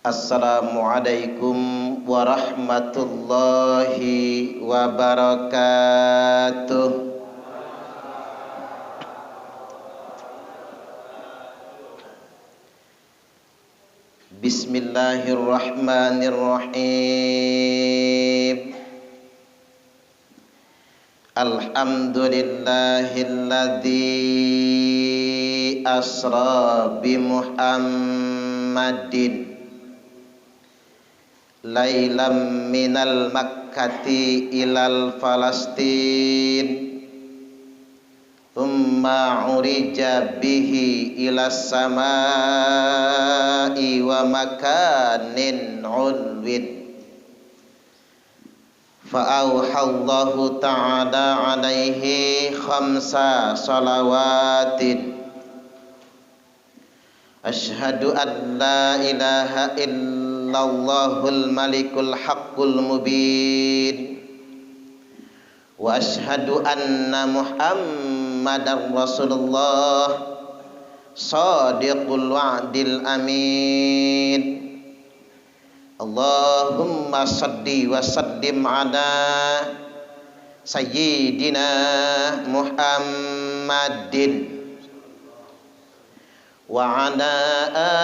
Assalamualaikum warahmatullahi wabarakatuh. Bismillahirrahmanirrahim. Alhamdulillahilladzi asra bi Muhammadin lailam minal makkati ilal falastin thumma urija bihi ilas samai wa makanin ulwin fa'auhallahu ta'ala alaihi khamsa salawatin asyhadu an la ilaha illallahul malikul haqqul mubin wa asyhadu anna muhammadar rasulullah shadiqul wa'dil amin. Allahumma salli wa sallim ala sayyidina Muhammadin wa ala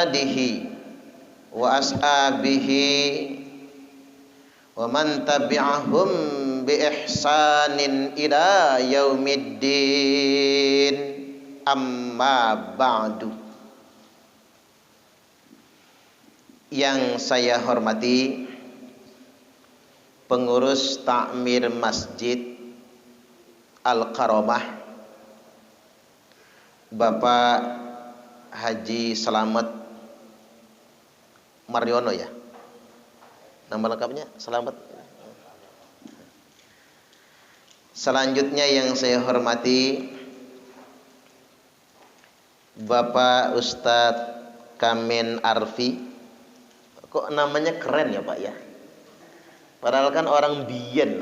alihi wa ashabihi wa man tabi'ahum bi ihsanin ila yaumiddin, amma ba'du. Yang saya hormati pengurus takmir Masjid Al-Karomah Bapak Haji Selamat Mariono, ya, nama lengkapnya Selamat. Selanjutnya yang saya hormati Bapak Ustadz Kamen Arfi. Kok namanya keren ya Pak ya? Padahal kan orang Biyen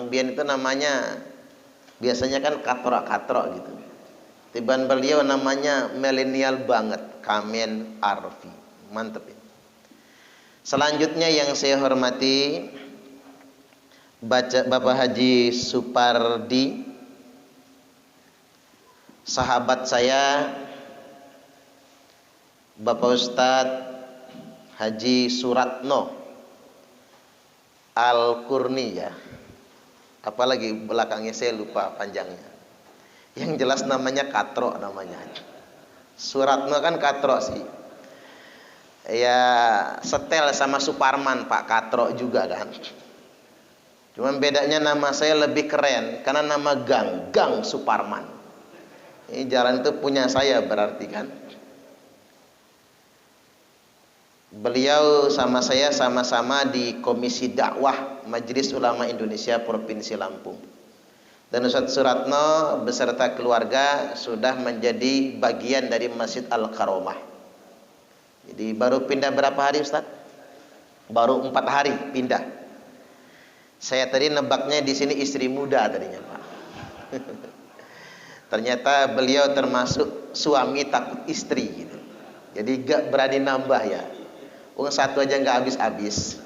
itu namanya biasanya kan katrok-katrok gitu. Tiban beliau namanya milenial banget, Kamen Arfi. Mantep ya. Selanjutnya yang saya hormati Bapak Haji Supardi, sahabat saya Bapak Ustadz Haji Suratno Al-Kurni, ya. Apalagi belakangnya saya lupa panjangnya. Yang jelas namanya Katro namanya. Suratno kan Katro sih. Ya setel sama Suparman Pak, Katro juga kan. Cuman bedanya nama saya lebih keren karena nama Gang Suparman. Ini jalan itu punya saya berarti kan. Beliau sama saya sama-sama di Komisi Dakwah Majelis Ulama Indonesia Provinsi Lampung. Dan Ustadz Suratno beserta keluarga sudah menjadi bagian dari Masjid Al-Karomah. Jadi baru pindah berapa hari Ustadz? Baru 4 hari pindah. Saya tadi nebaknya di sini istri muda tadinya Pak. Ternyata beliau termasuk suami takut istri gitu. Jadi gak berani nambah ya. Satu aja nggak habis-habis.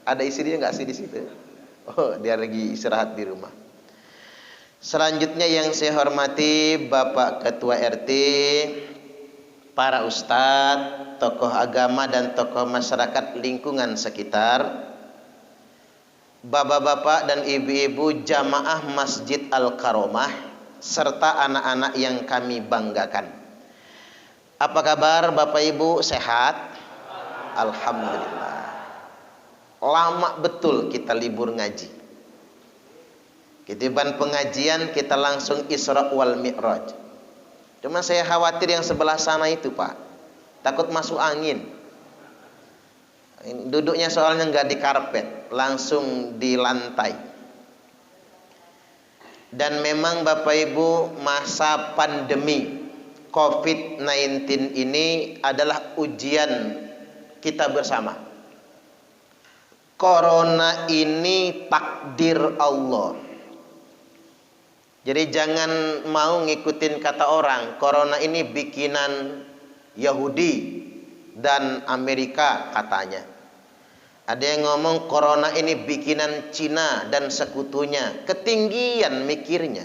Ada istrinya nggak sih di situ? Oh, dia lagi istirahat di rumah. Selanjutnya yang saya hormati Bapak Ketua RT, para ustadz, tokoh agama dan tokoh masyarakat lingkungan sekitar, bapak-bapak dan ibu-ibu jamaah Masjid Al-Karomah, serta anak-anak yang kami banggakan. Apa kabar Bapak Ibu, sehat? Alhamdulillah. Lama betul kita libur ngaji. Ketiban pengajian kita langsung Isra wal Mi'raj. Cuma saya khawatir yang sebelah sana itu Pak, takut masuk angin. Duduknya soalnya nggak di karpet, langsung di lantai. Dan memang Bapak Ibu, masa pandemi COVID-19 ini adalah ujian kita bersama. Corona ini takdir Allah. Jadi jangan mau ngikutin kata orang, corona ini bikinan Yahudi, dan Amerika katanya. Ada yang ngomong corona ini bikinan Cina dan sekutunya. Ketinggian mikirnya.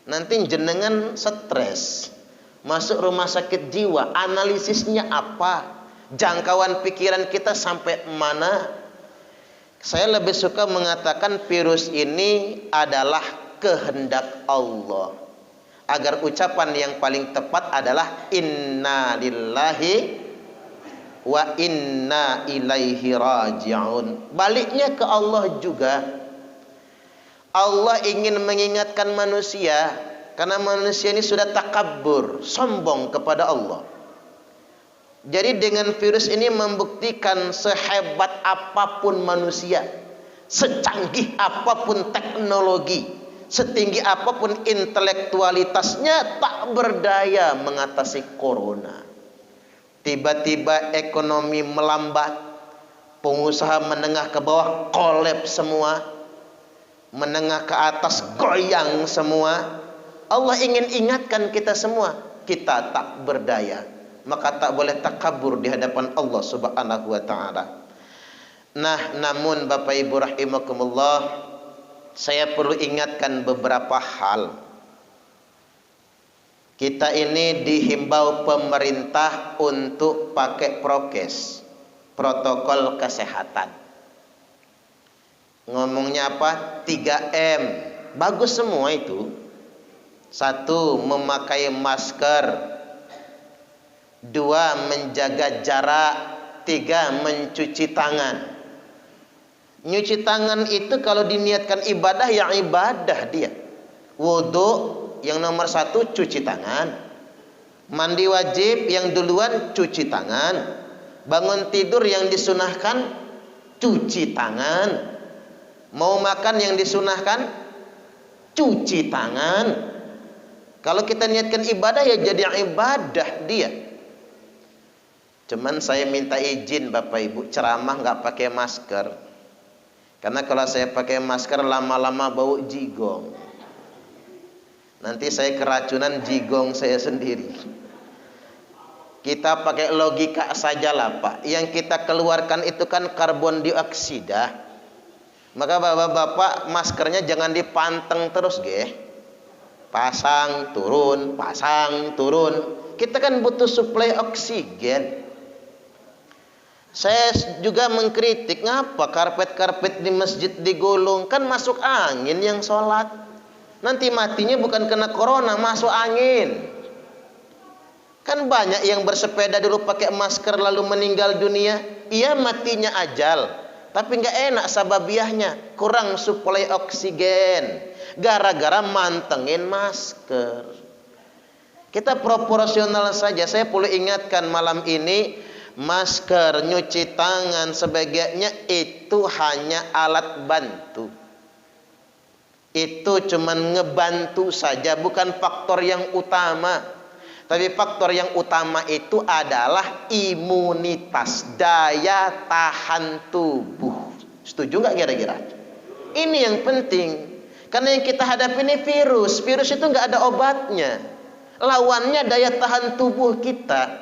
Nanti jenengan stres, masuk rumah sakit jiwa. Analisisnya apa? Jangkauan pikiran kita sampai mana? Saya lebih suka mengatakan virus ini adalah kehendak Allah. Agar ucapan yang paling tepat adalah inna lillahi wa inna ilaihi raji'un. Baliknya ke Allah juga. Allah ingin mengingatkan manusia, karena manusia ini sudah takabur, sombong kepada Allah. Jadi dengan virus ini membuktikan sehebat apapun manusia, secanggih apapun teknologi, setinggi apapun intelektualitasnya, tak berdaya mengatasi corona. Tiba-tiba ekonomi melambat, pengusaha menengah ke bawah kolaps semua, menengah ke atas goyang semua. Allah ingin ingatkan kita semua, kita tak berdaya, maka tak boleh takabur di hadapan Allah Subhanahu wa taala. Nah, namun Bapak Ibu rahimakumullah, saya perlu ingatkan beberapa hal. Kita ini dihimbau pemerintah untuk pakai prokes, protokol kesehatan. Ngomongnya apa? 3M. Bagus semua itu. 1. Memakai masker. 2. Menjaga jarak. 3. Mencuci tangan. Nyuci tangan itu kalau diniatkan ibadah, ya ibadah dia. Wudu yang nomor 1 cuci tangan. Mandi wajib yang duluan cuci tangan. Bangun tidur yang disunahkan cuci tangan. Mau makan yang disunahkan cuci tangan. Kalau kita niatkan ibadah, ya jadi ibadah dia. Cuman saya minta izin Bapak Ibu, ceramah nggak pakai masker. Karena kalau saya pakai masker lama-lama bau jigong. Nanti saya keracunan jigong saya sendiri. Kita pakai logika sajalah Pak. Yang kita keluarkan itu kan karbon dioksida. Maka bapak-bapak maskernya jangan dipanteng terus ge. Pasang turun, pasang turun. Kita kan butuh suplai oksigen. Saya juga mengkritik, ngapa karpet-karpet di masjid digulung? Kan masuk angin yang sholat. Nanti matinya bukan kena corona, masuk angin. Kan banyak yang bersepeda dulu pakai masker lalu meninggal dunia. Iya matinya ajal, tapi nggak enak sababiahnya, kurang suplai oksigen. Gara-gara mantengin masker. Kita proporsional saja. Saya perlu ingatkan malam ini, masker, nyuci tangan, sebagainya itu hanya alat bantu. Itu cuman ngebantu saja, bukan faktor yang utama. Tapi faktor yang utama itu adalah imunitas, daya tahan tubuh. Setuju nggak kira-kira? Ini yang penting. Karena yang kita hadapi ini virus. Virus itu nggak ada obatnya. Lawannya daya tahan tubuh kita.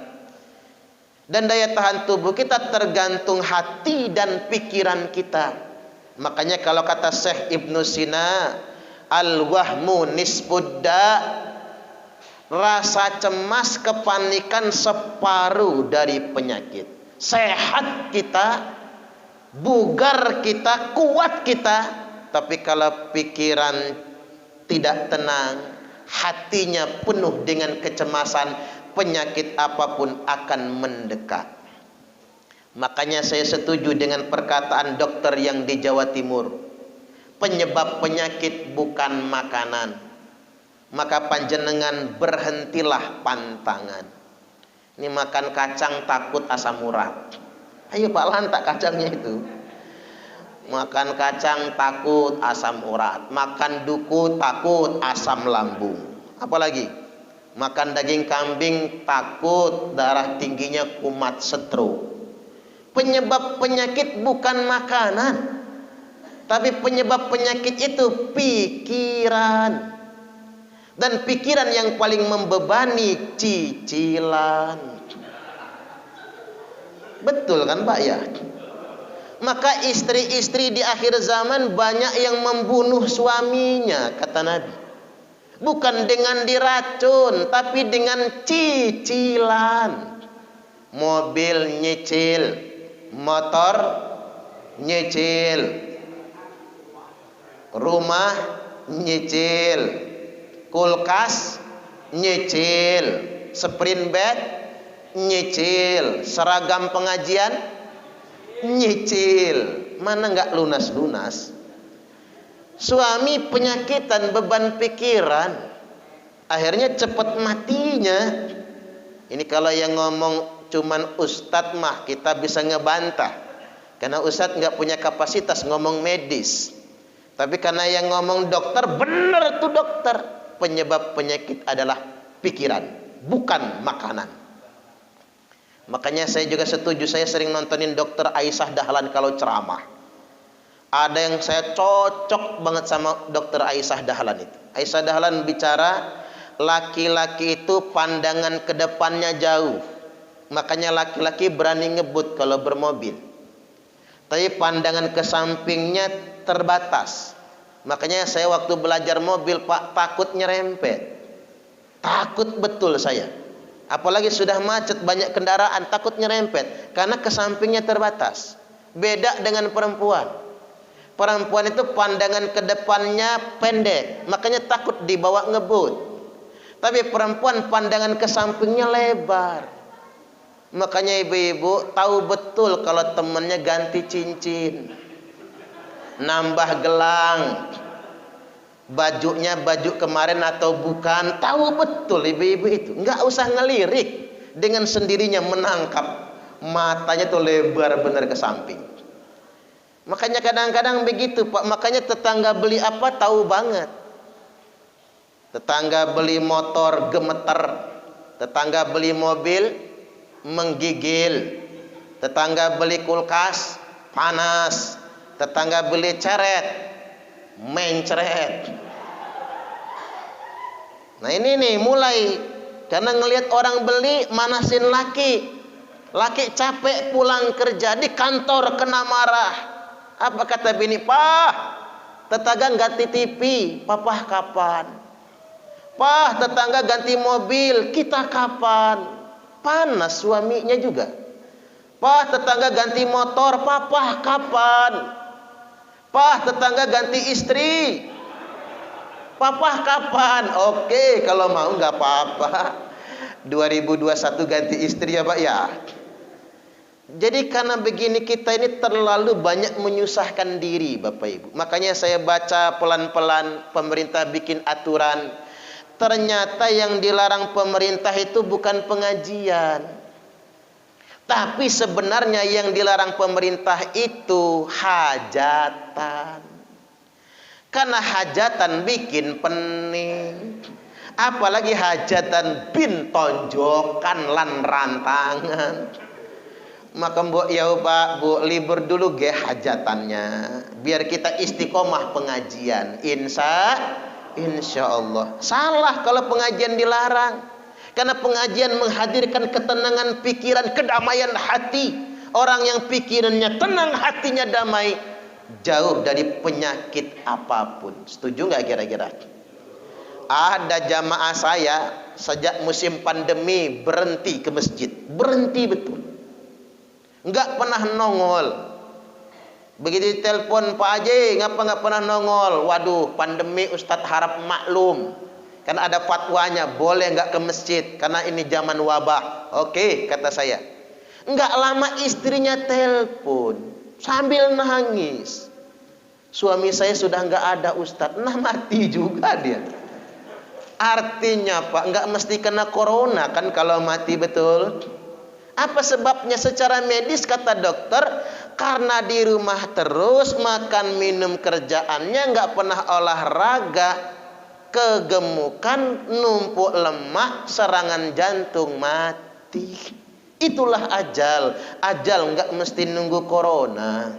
Dan daya tahan tubuh kita tergantung hati dan pikiran kita. Makanya kalau kata Syekh Ibnu Sina, al-wahmu nisbudda, rasa cemas, kepanikan separuh dari penyakit. Sehat kita, bugar kita, kuat kita, tapi kalau pikiran tidak tenang, hatinya penuh dengan kecemasan, penyakit apapun akan mendekat. Makanya saya setuju dengan perkataan dokter yang di Jawa Timur. Penyebab penyakit bukan makanan. Maka panjenengan berhentilah pantangan. Ini makan kacang takut asam urat. Ayo Pak, lantak kacangnya itu. Makan kacang takut asam urat. Makan duku takut asam lambung. Apalagi? Makan daging kambing takut darah tingginya kumat stroke. Penyebab penyakit bukan makanan, tapi penyebab penyakit itu pikiran. Dan pikiran yang paling membebani cicilan. Betul kan Pak ya? Maka istri-istri di akhir zaman banyak yang membunuh suaminya, kata Nabi. Bukan dengan diracun, tapi dengan cicilan. Mobil nyicil, motor nyicil, rumah nyicil, kulkas nyicil, sprint bed nyicil, seragam pengajian nyicil. Mana enggak lunas-lunas. Suami penyakitan, beban pikiran, akhirnya cepat matinya. Ini kalau yang ngomong cuman ustadz mah kita bisa ngebantah, karena ustadz nggak punya kapasitas ngomong medis. Tapi karena yang ngomong dokter, bener tuh dokter, penyebab penyakit adalah pikiran, bukan makanan. Makanya saya juga setuju, saya sering nontonin dokter Aisyah Dahlan kalau ceramah. Ada yang saya cocok banget sama dokter Aisyah Dahlan itu. Aisyah Dahlan bicara, laki-laki itu pandangan ke depannya jauh. Makanya laki-laki berani ngebut kalau bermobil. Tapi pandangan ke sampingnya terbatas. Makanya saya waktu belajar mobil, Pak, takut nyerempet. Takut betul saya. Apalagi sudah macet, banyak kendaraan, takut nyerempet. Karena ke sampingnya terbatas. Beda dengan perempuan. Perempuan itu pandangan ke depannya pendek. Makanya takut dibawa ngebut. Tapi perempuan pandangan ke sampingnya lebar. Makanya ibu-ibu tahu betul kalau temannya ganti cincin, nambah gelang, bajunya baju kemarin atau bukan, tahu betul ibu-ibu itu. Nggak usah ngelirik, dengan sendirinya menangkap. Matanya tuh lebar bener ke samping. Makanya kadang-kadang begitu Pak. Makanya tetangga beli apa tahu banget. Tetangga beli motor gemeter, tetangga beli mobil menggigil, tetangga beli kulkas panas, tetangga beli ceret mencret. Nah ini nih mulai, karena ngelihat orang beli manasin laki. Laki capek pulang kerja, di kantor kena marah. Apa kata bini? Pak, tetangga ganti TV, papa kapan? Pak, tetangga ganti mobil, kita kapan? Panas suaminya juga. Pak, tetangga ganti motor, papa kapan? Pak, tetangga ganti istri, papa kapan? Oke, kalau mau nggak apa-apa. 2021 ganti istri ya Pak ya. Jadi karena begini kita ini terlalu banyak menyusahkan diri Bapak Ibu. Makanya saya baca pelan-pelan pemerintah bikin aturan. Ternyata yang dilarang pemerintah itu bukan pengajian. Tapi sebenarnya yang dilarang pemerintah itu hajatan. Karena hajatan bikin pening. Apalagi hajatan bin tonjokan lan rantangan. Maka mbok ya Pak, Bu, libur dulu ge hajatannya. Biar kita istiqomah pengajian. Insya Allah. Salah kalau pengajian dilarang. Karena pengajian menghadirkan ketenangan pikiran, kedamaian hati. Orang yang pikirannya tenang, hatinya damai, jauh dari penyakit apapun. Setuju nggak kira-kira? Ada jamaah saya sejak musim pandemi berhenti ke masjid. Berhenti betul. Nggak pernah nongol. Begitu telepon Pak Haji, ngapa nggak pernah nongol? Waduh, pandemi Ustadz harap maklum. Karena ada fatwanya, boleh nggak ke masjid karena ini zaman wabah. Oke, kata saya. Nggak lama istrinya telepon sambil nangis. Suami saya sudah nggak ada Ustadz. Nah mati juga dia. Artinya Pak, nggak mesti kena corona kan kalau mati, betul? Apa sebabnya? Secara medis kata dokter, karena di rumah terus makan minum kerjaannya, nggak pernah olahraga, kegemukan, numpuk lemak, serangan jantung, mati. Itulah ajal. Ajal nggak mesti nunggu corona.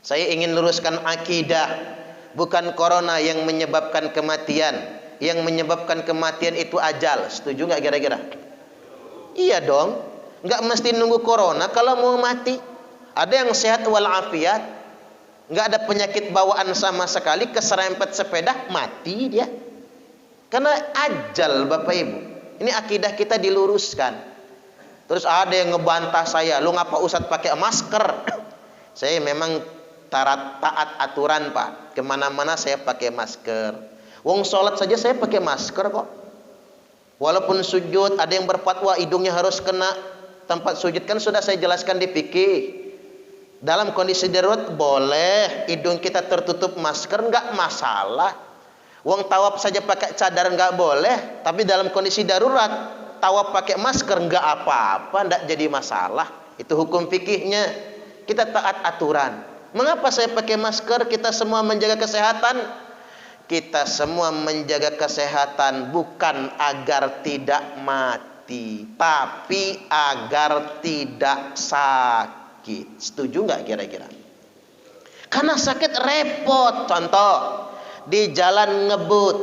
Saya ingin luruskan akidah. Bukan corona yang menyebabkan kematian. Yang menyebabkan kematian itu ajal. Setuju nggak kira-kira? Iya dong. Nggak mesti nunggu corona kalau mau mati. Ada yang sehat walafiat, nggak ada penyakit bawaan sama sekali, keserempet sepeda mati dia. Karena ajal, Bapak Ibu. Ini akidah kita diluruskan. Terus ada yang ngebantah saya, lu ngapa Ustadz pakai masker? Saya memang taat aturan, Pak. Kemana-mana saya pakai masker. Wong sholat saja saya pakai masker kok. Walaupun sujud, ada yang berfatwa hidungnya harus kena tempat sujud, kan sudah saya jelaskan di fikih. Dalam kondisi darurat boleh hidung kita tertutup masker, nggak masalah. Wong tawaf saja pakai cadar nggak boleh, tapi dalam kondisi darurat tawaf pakai masker nggak apa-apa, nggak jadi masalah. Itu hukum fikihnya. Kita taat aturan. Mengapa saya pakai masker? Kita semua menjaga kesehatan. Kita semua menjaga kesehatan bukan agar tidak mati, tapi agar tidak sakit. Setuju nggak kira-kira? Karena sakit repot. Contoh, di jalan ngebut.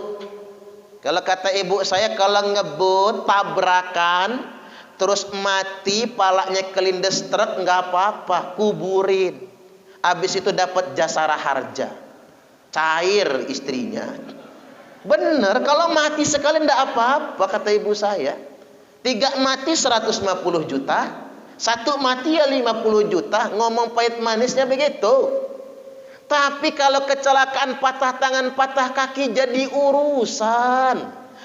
Kalau kata ibu saya, kalau ngebut tabrakan terus mati, palanya kelindes truk, nggak apa-apa, kuburin. Habis itu dapat jasara harja, cair istrinya. Bener, kalau mati sekali ndak apa-apa, kata ibu saya. 3 mati 150 juta, 1 mati ya 50 juta. Ngomong pahit manisnya begitu. Tapi kalau kecelakaan patah tangan, patah kaki jadi urusan.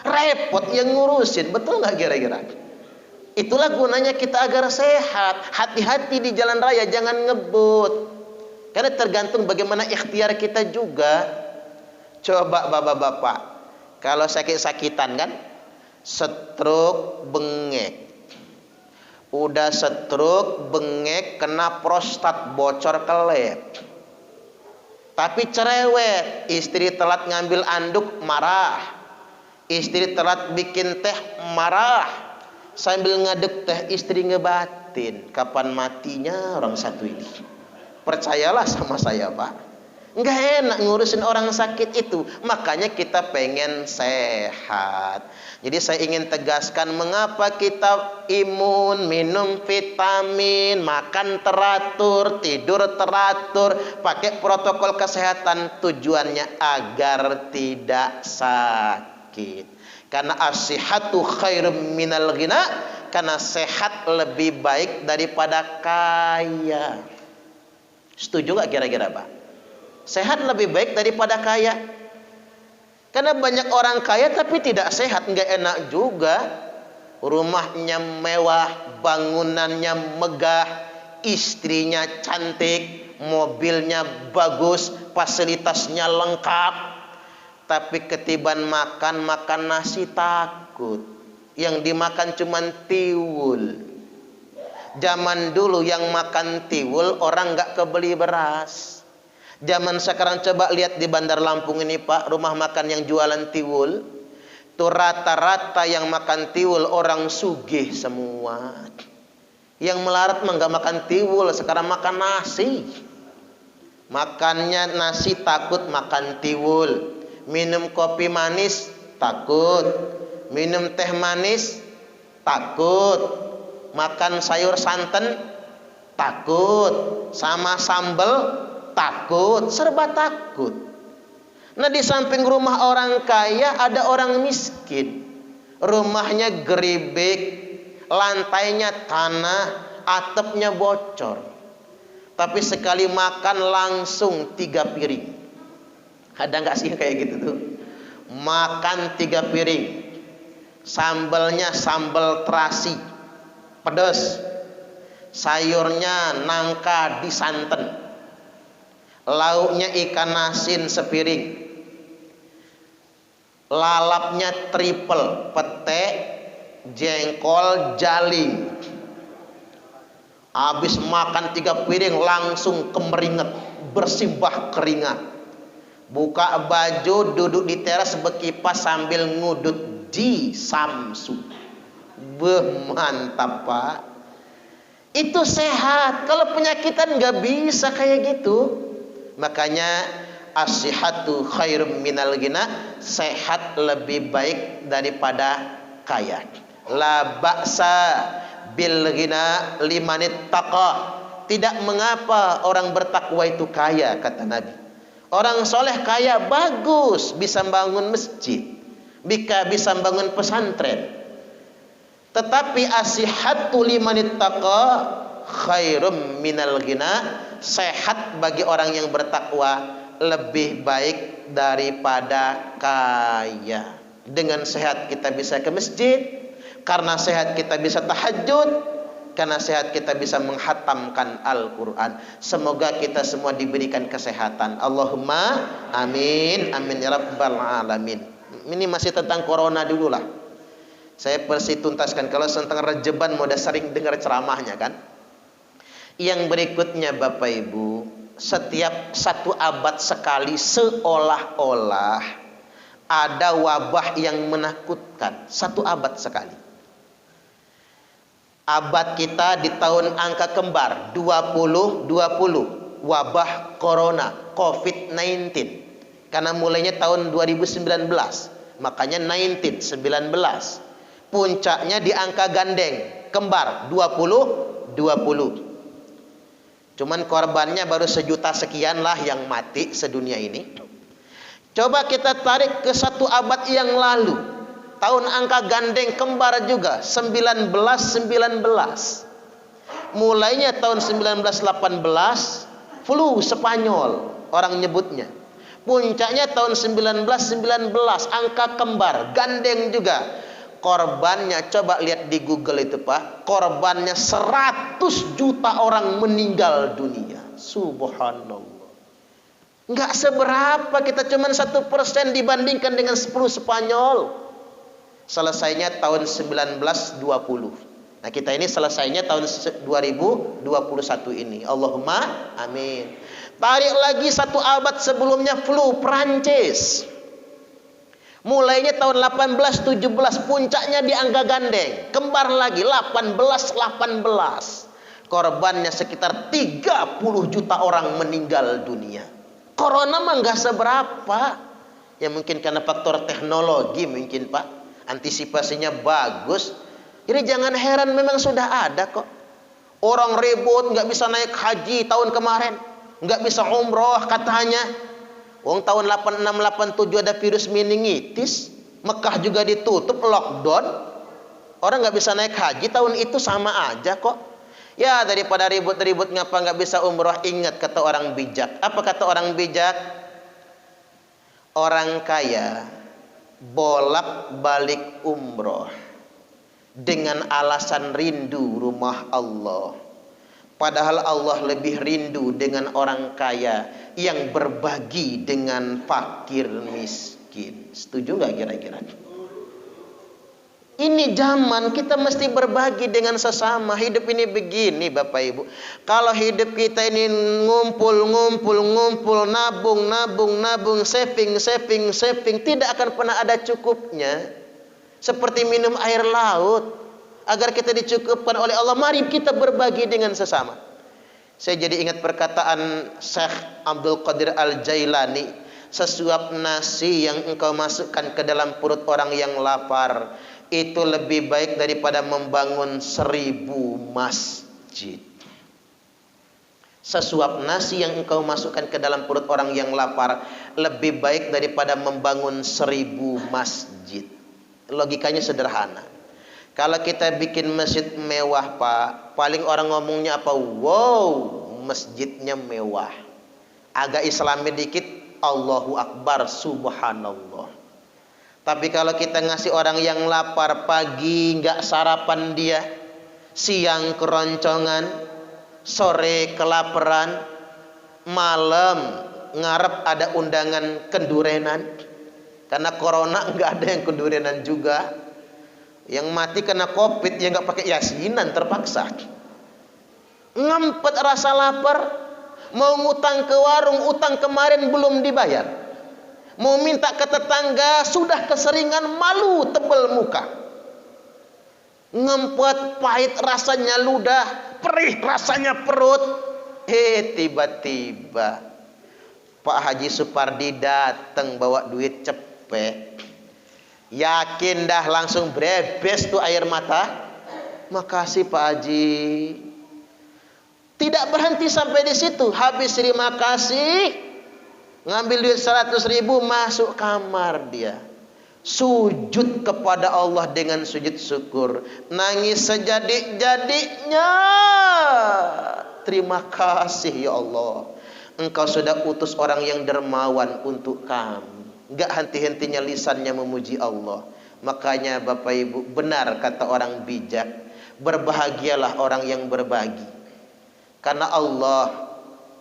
Repot yang ngurusin, betul nggak kira-kira? Itulah gunanya kita agar sehat. Hati-hati di jalan raya, jangan ngebut. Karena tergantung bagaimana ikhtiar kita juga. Coba bapak-bapak, kalau sakit-sakitan kan, stroke, bengek. Udah stroke, bengek, kena prostat, bocor kelep. Tapi cerewet, istri telat ngambil anduk, marah. Istri telat bikin teh, marah. Sambil ngaduk teh, istri ngebatin. Kapan matinya orang satu ini? Percayalah sama saya, Pak. Nggak enak ngurusin orang sakit itu. Makanya kita pengen sehat. Jadi saya ingin tegaskan, mengapa kita imun, minum vitamin, makan teratur, tidur teratur, pakai protokol kesehatan, tujuannya agar tidak sakit. Karena as-sihhatu khairum minal ghina, karena sehat lebih baik daripada kaya. Setuju gak kira-kira, Pak? Sehat lebih baik daripada kaya. Karena banyak orang kaya tapi tidak sehat, nggak enak juga. Rumahnya mewah, bangunannya megah, istrinya cantik, mobilnya bagus, fasilitasnya lengkap. Tapi ketiban makan nasi takut. Yang dimakan cuman tiwul. Zaman dulu yang makan tiwul orang nggak kebeli beras. Zaman sekarang coba lihat di Bandar Lampung ini, Pak, rumah makan yang jualan tiwul. Tuh rata-rata yang makan tiwul orang sugih semua. Yang melarat mah nggak makan tiwul, sekarang makan nasi. Makannya nasi takut makan tiwul. Minum kopi manis takut. Minum teh manis takut. Makan sayur santan takut. Sama sambal takut, serba takut. Nah, di samping rumah orang kaya ada orang miskin. Rumahnya geribik, lantainya tanah, atapnya bocor. Tapi sekali makan langsung 3 piring. Ada nggak sih kayak gitu tuh? Makan 3 piring. Sambalnya sambal terasi, pedas. Sayurnya nangka disanten. Lauknya ikan asin sepiring. Lalapnya triple, pete, jengkol, jaling. Habis makan 3 piring langsung kemeringet, bersimbah keringat. Buka baju, duduk di teras berkipas sambil ngudut di Samsu. Mantap, Pak. Itu sehat. Kalau penyakitan nggak bisa kayak gitu. Makanya as-sihhatu khairum minal ghina, sehat lebih baik daripada kaya. La ba'sa bil ghina limanit taqa. Tidak mengapa orang bertakwa itu kaya, kata Nabi. Orang soleh kaya bagus, bisa bangun masjid, bisa bangun pesantren. Tetapi asihatu limanit taqa khairum minal ghina. Sehat bagi orang yang bertakwa lebih baik daripada kaya. Dengan sehat kita bisa ke masjid, karena sehat kita bisa tahajud, karena sehat kita bisa menghatamkan Al-Quran. Semoga kita semua diberikan kesehatan. Allahumma amin. Amin ya rabbal alamin. Ini masih tentang corona dulu lah. Saya persi tuntaskan. Kalau tentang Rejeban udah sering dengar ceramahnya kan. Yang berikutnya Bapak Ibu, setiap 1 abad sekali seolah-olah ada wabah yang menakutkan. 1 abad sekali. Abad kita di tahun angka kembar 2020, wabah corona COVID-19. Karena mulainya tahun 2019, makanya 19. Puncaknya di angka gandeng kembar 20. Cuman korbannya baru 1 juta sekian lah yang mati sedunia ini. Coba kita tarik ke 1 abad yang lalu. Tahun angka gandeng kembar juga 1919. Mulainya tahun 1918 flu Spanyol orang nyebutnya. Puncaknya tahun 1919 angka kembar gandeng juga. Korbannya coba lihat di Google itu Pak, korbannya 100 juta orang meninggal dunia. Subhanallah. Enggak seberapa, kita cuman 1% dibandingkan dengan 10 Spanyol. Selesainya tahun 1920. Nah kita ini selesainya tahun 2021 ini. Allahumma amin. Tarik lagi 1 abad sebelumnya flu Prancis. Mulainya tahun 1817, puncaknya di angka gandeng. Kembar lagi 18. Korbannya sekitar 30 juta orang meninggal dunia. Corona mah enggak seberapa. Ya mungkin karena faktor teknologi mungkin Pak. Antisipasinya bagus. Jadi jangan heran, memang sudah ada kok. Orang ribut nggak bisa naik haji tahun kemarin, nggak bisa umroh katanya. Wong tahun 86 87 ada virus meningitis, Mekah juga ditutup, lockdown. Orang nggak bisa naik haji tahun itu, sama aja kok. Ya daripada ribut-ribut ngapa nggak bisa umroh, ingat kata orang bijak. Apa kata orang bijak? Orang kaya bolak-balik umroh dengan alasan rindu rumah Allah. Padahal Allah lebih rindu dengan orang kaya yang berbagi dengan fakir miskin. Setuju nggak kira-kira? Ini zaman kita mesti berbagi dengan sesama. Hidup ini begini Bapak Ibu. Kalau hidup kita ini ngumpul, nabung, saving, tidak akan pernah ada cukupnya. Seperti minum air laut. Agar kita dicukupkan oleh Allah, mari kita berbagi dengan sesama. Saya jadi ingat perkataan Syekh Abdul Qadir Al-Jailani, sesuap nasi yang engkau masukkan ke dalam perut orang yang lapar itu lebih baik daripada membangun 1000 masjid. Sesuap nasi yang engkau masukkan ke dalam perut orang yang lapar lebih baik daripada membangun 1000 masjid. Logikanya sederhana. Kalau kita bikin masjid mewah Pak, paling orang ngomongnya apa? Wow, masjidnya mewah. Agak Islami dikit, Allahu Akbar, Subhanallah. Tapi kalau kita ngasih orang yang lapar, pagi nggak sarapan dia, siang keroncongan, sore kelaparan, malam ngarep ada undangan kendurenan. Karena corona nggak ada yang kendurenan juga. Yang mati kena COVID ya nggak pakai yasinan, terpaksa. Ngempet rasa lapar, mau ngutang ke warung, utang kemarin belum dibayar. Mau minta ke tetangga, sudah keseringan, malu tebel muka. Ngempet, pahit rasanya ludah, perih rasanya perut. Tiba-tiba Pak Haji Supardi datang bawa duit cepet. Yakin dah langsung brebes tuh air mata. Makasih Pak Haji. Tidak berhenti sampai di situ. Habis terima kasih, ngambil duit 100.000, masuk kamar dia. Sujud kepada Allah dengan sujud syukur. Nangis sejadik-jadiknya. Terima kasih ya Allah. Engkau sudah utus orang yang dermawan untuk kami. Enggak henti-hentinya lisannya memuji Allah. Makanya Bapak Ibu, benar kata orang bijak, berbahagialah orang yang berbagi. Karena Allah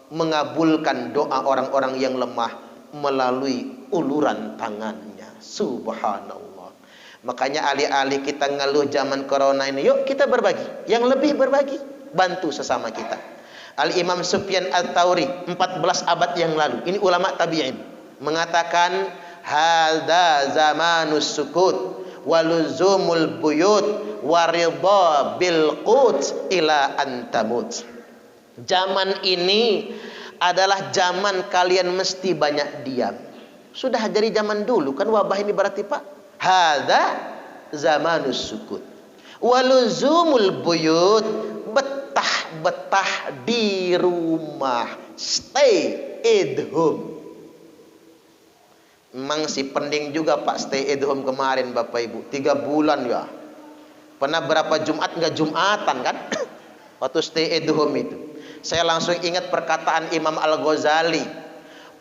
mengabulkan doa orang-orang yang lemah melalui uluran tangannya. Subhanallah. Makanya alih-alih kita ngeluh zaman corona ini, yuk kita berbagi. Yang lebih berbagi, bantu sesama kita. Al-Imam Sufyan Al-Thawri 14 abad yang lalu, ini ulama tabi'in, mengatakan hadza zamanus sukut waluzumul buyut waridha bil qut ila antamut. Zaman ini adalah zaman kalian mesti banyak diam. Sudah dari zaman dulu kan wabah ini berarti Pak. Hadza zamanus sukut waluzumul buyut, betah di rumah, stay at home. Memang si pending juga Pak stay at home kemarin Bapak Ibu, 3 bulan ya. Pernah berapa Jumat nggak Jumatan kan? Waktu stay at home itu. Saya langsung ingat perkataan Imam Al-Ghazali.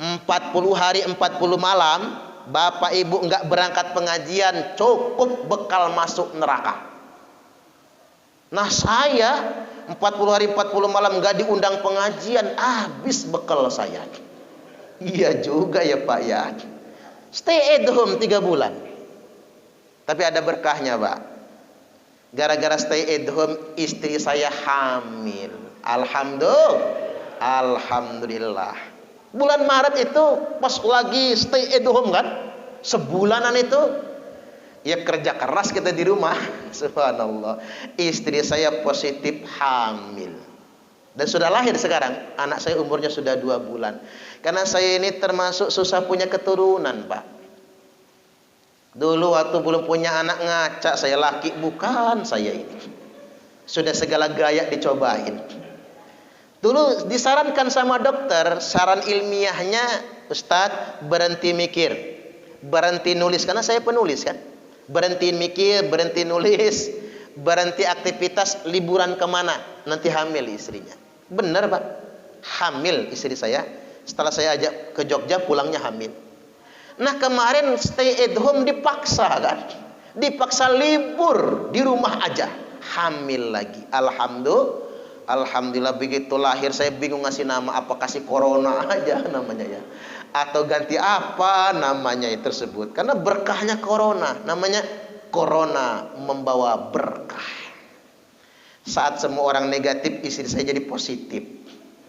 40 hari 40 malam Bapak Ibu nggak berangkat pengajian, cukup bekal masuk neraka. Nah saya 40 hari 40 malam nggak diundang pengajian, habis bekal saya. Iya juga ya Pak ya. Stay at home 3 bulan. Tapi ada berkahnya Pak. Gara-gara stay at home istri saya hamil. Alhamdulillah. Bulan Maret itu pas lagi stay at home kan, sebulanan itu ya kerja keras kita di rumah. Subhanallah. Istri saya positif hamil. Dan sudah lahir sekarang. Anak saya umurnya sudah 2 bulan. Karena saya ini termasuk susah punya keturunan Pak. Dulu waktu belum punya anak ngaca saya laki, bukan saya ini. Sudah segala gaya dicobain. Dulu disarankan sama dokter, saran ilmiahnya, Ustadz berhenti mikir, berhenti nulis, karena saya penulis kan. Berhenti mikir, berhenti nulis, berhenti aktivitas, liburan kemana, nanti hamil istrinya. Benar Pak, hamil istri saya. Setelah saya ajak ke Jogja, pulangnya hamil. Nah kemarin stay at home dipaksa kan, dipaksa libur di rumah aja, hamil lagi. Alhamdulillah begitu lahir saya bingung ngasih nama apa, kasih corona aja namanya ya, atau ganti apa namanya tersebut, karena berkahnya corona, namanya corona membawa berkah. Saat semua orang negatif, istri saya jadi positif.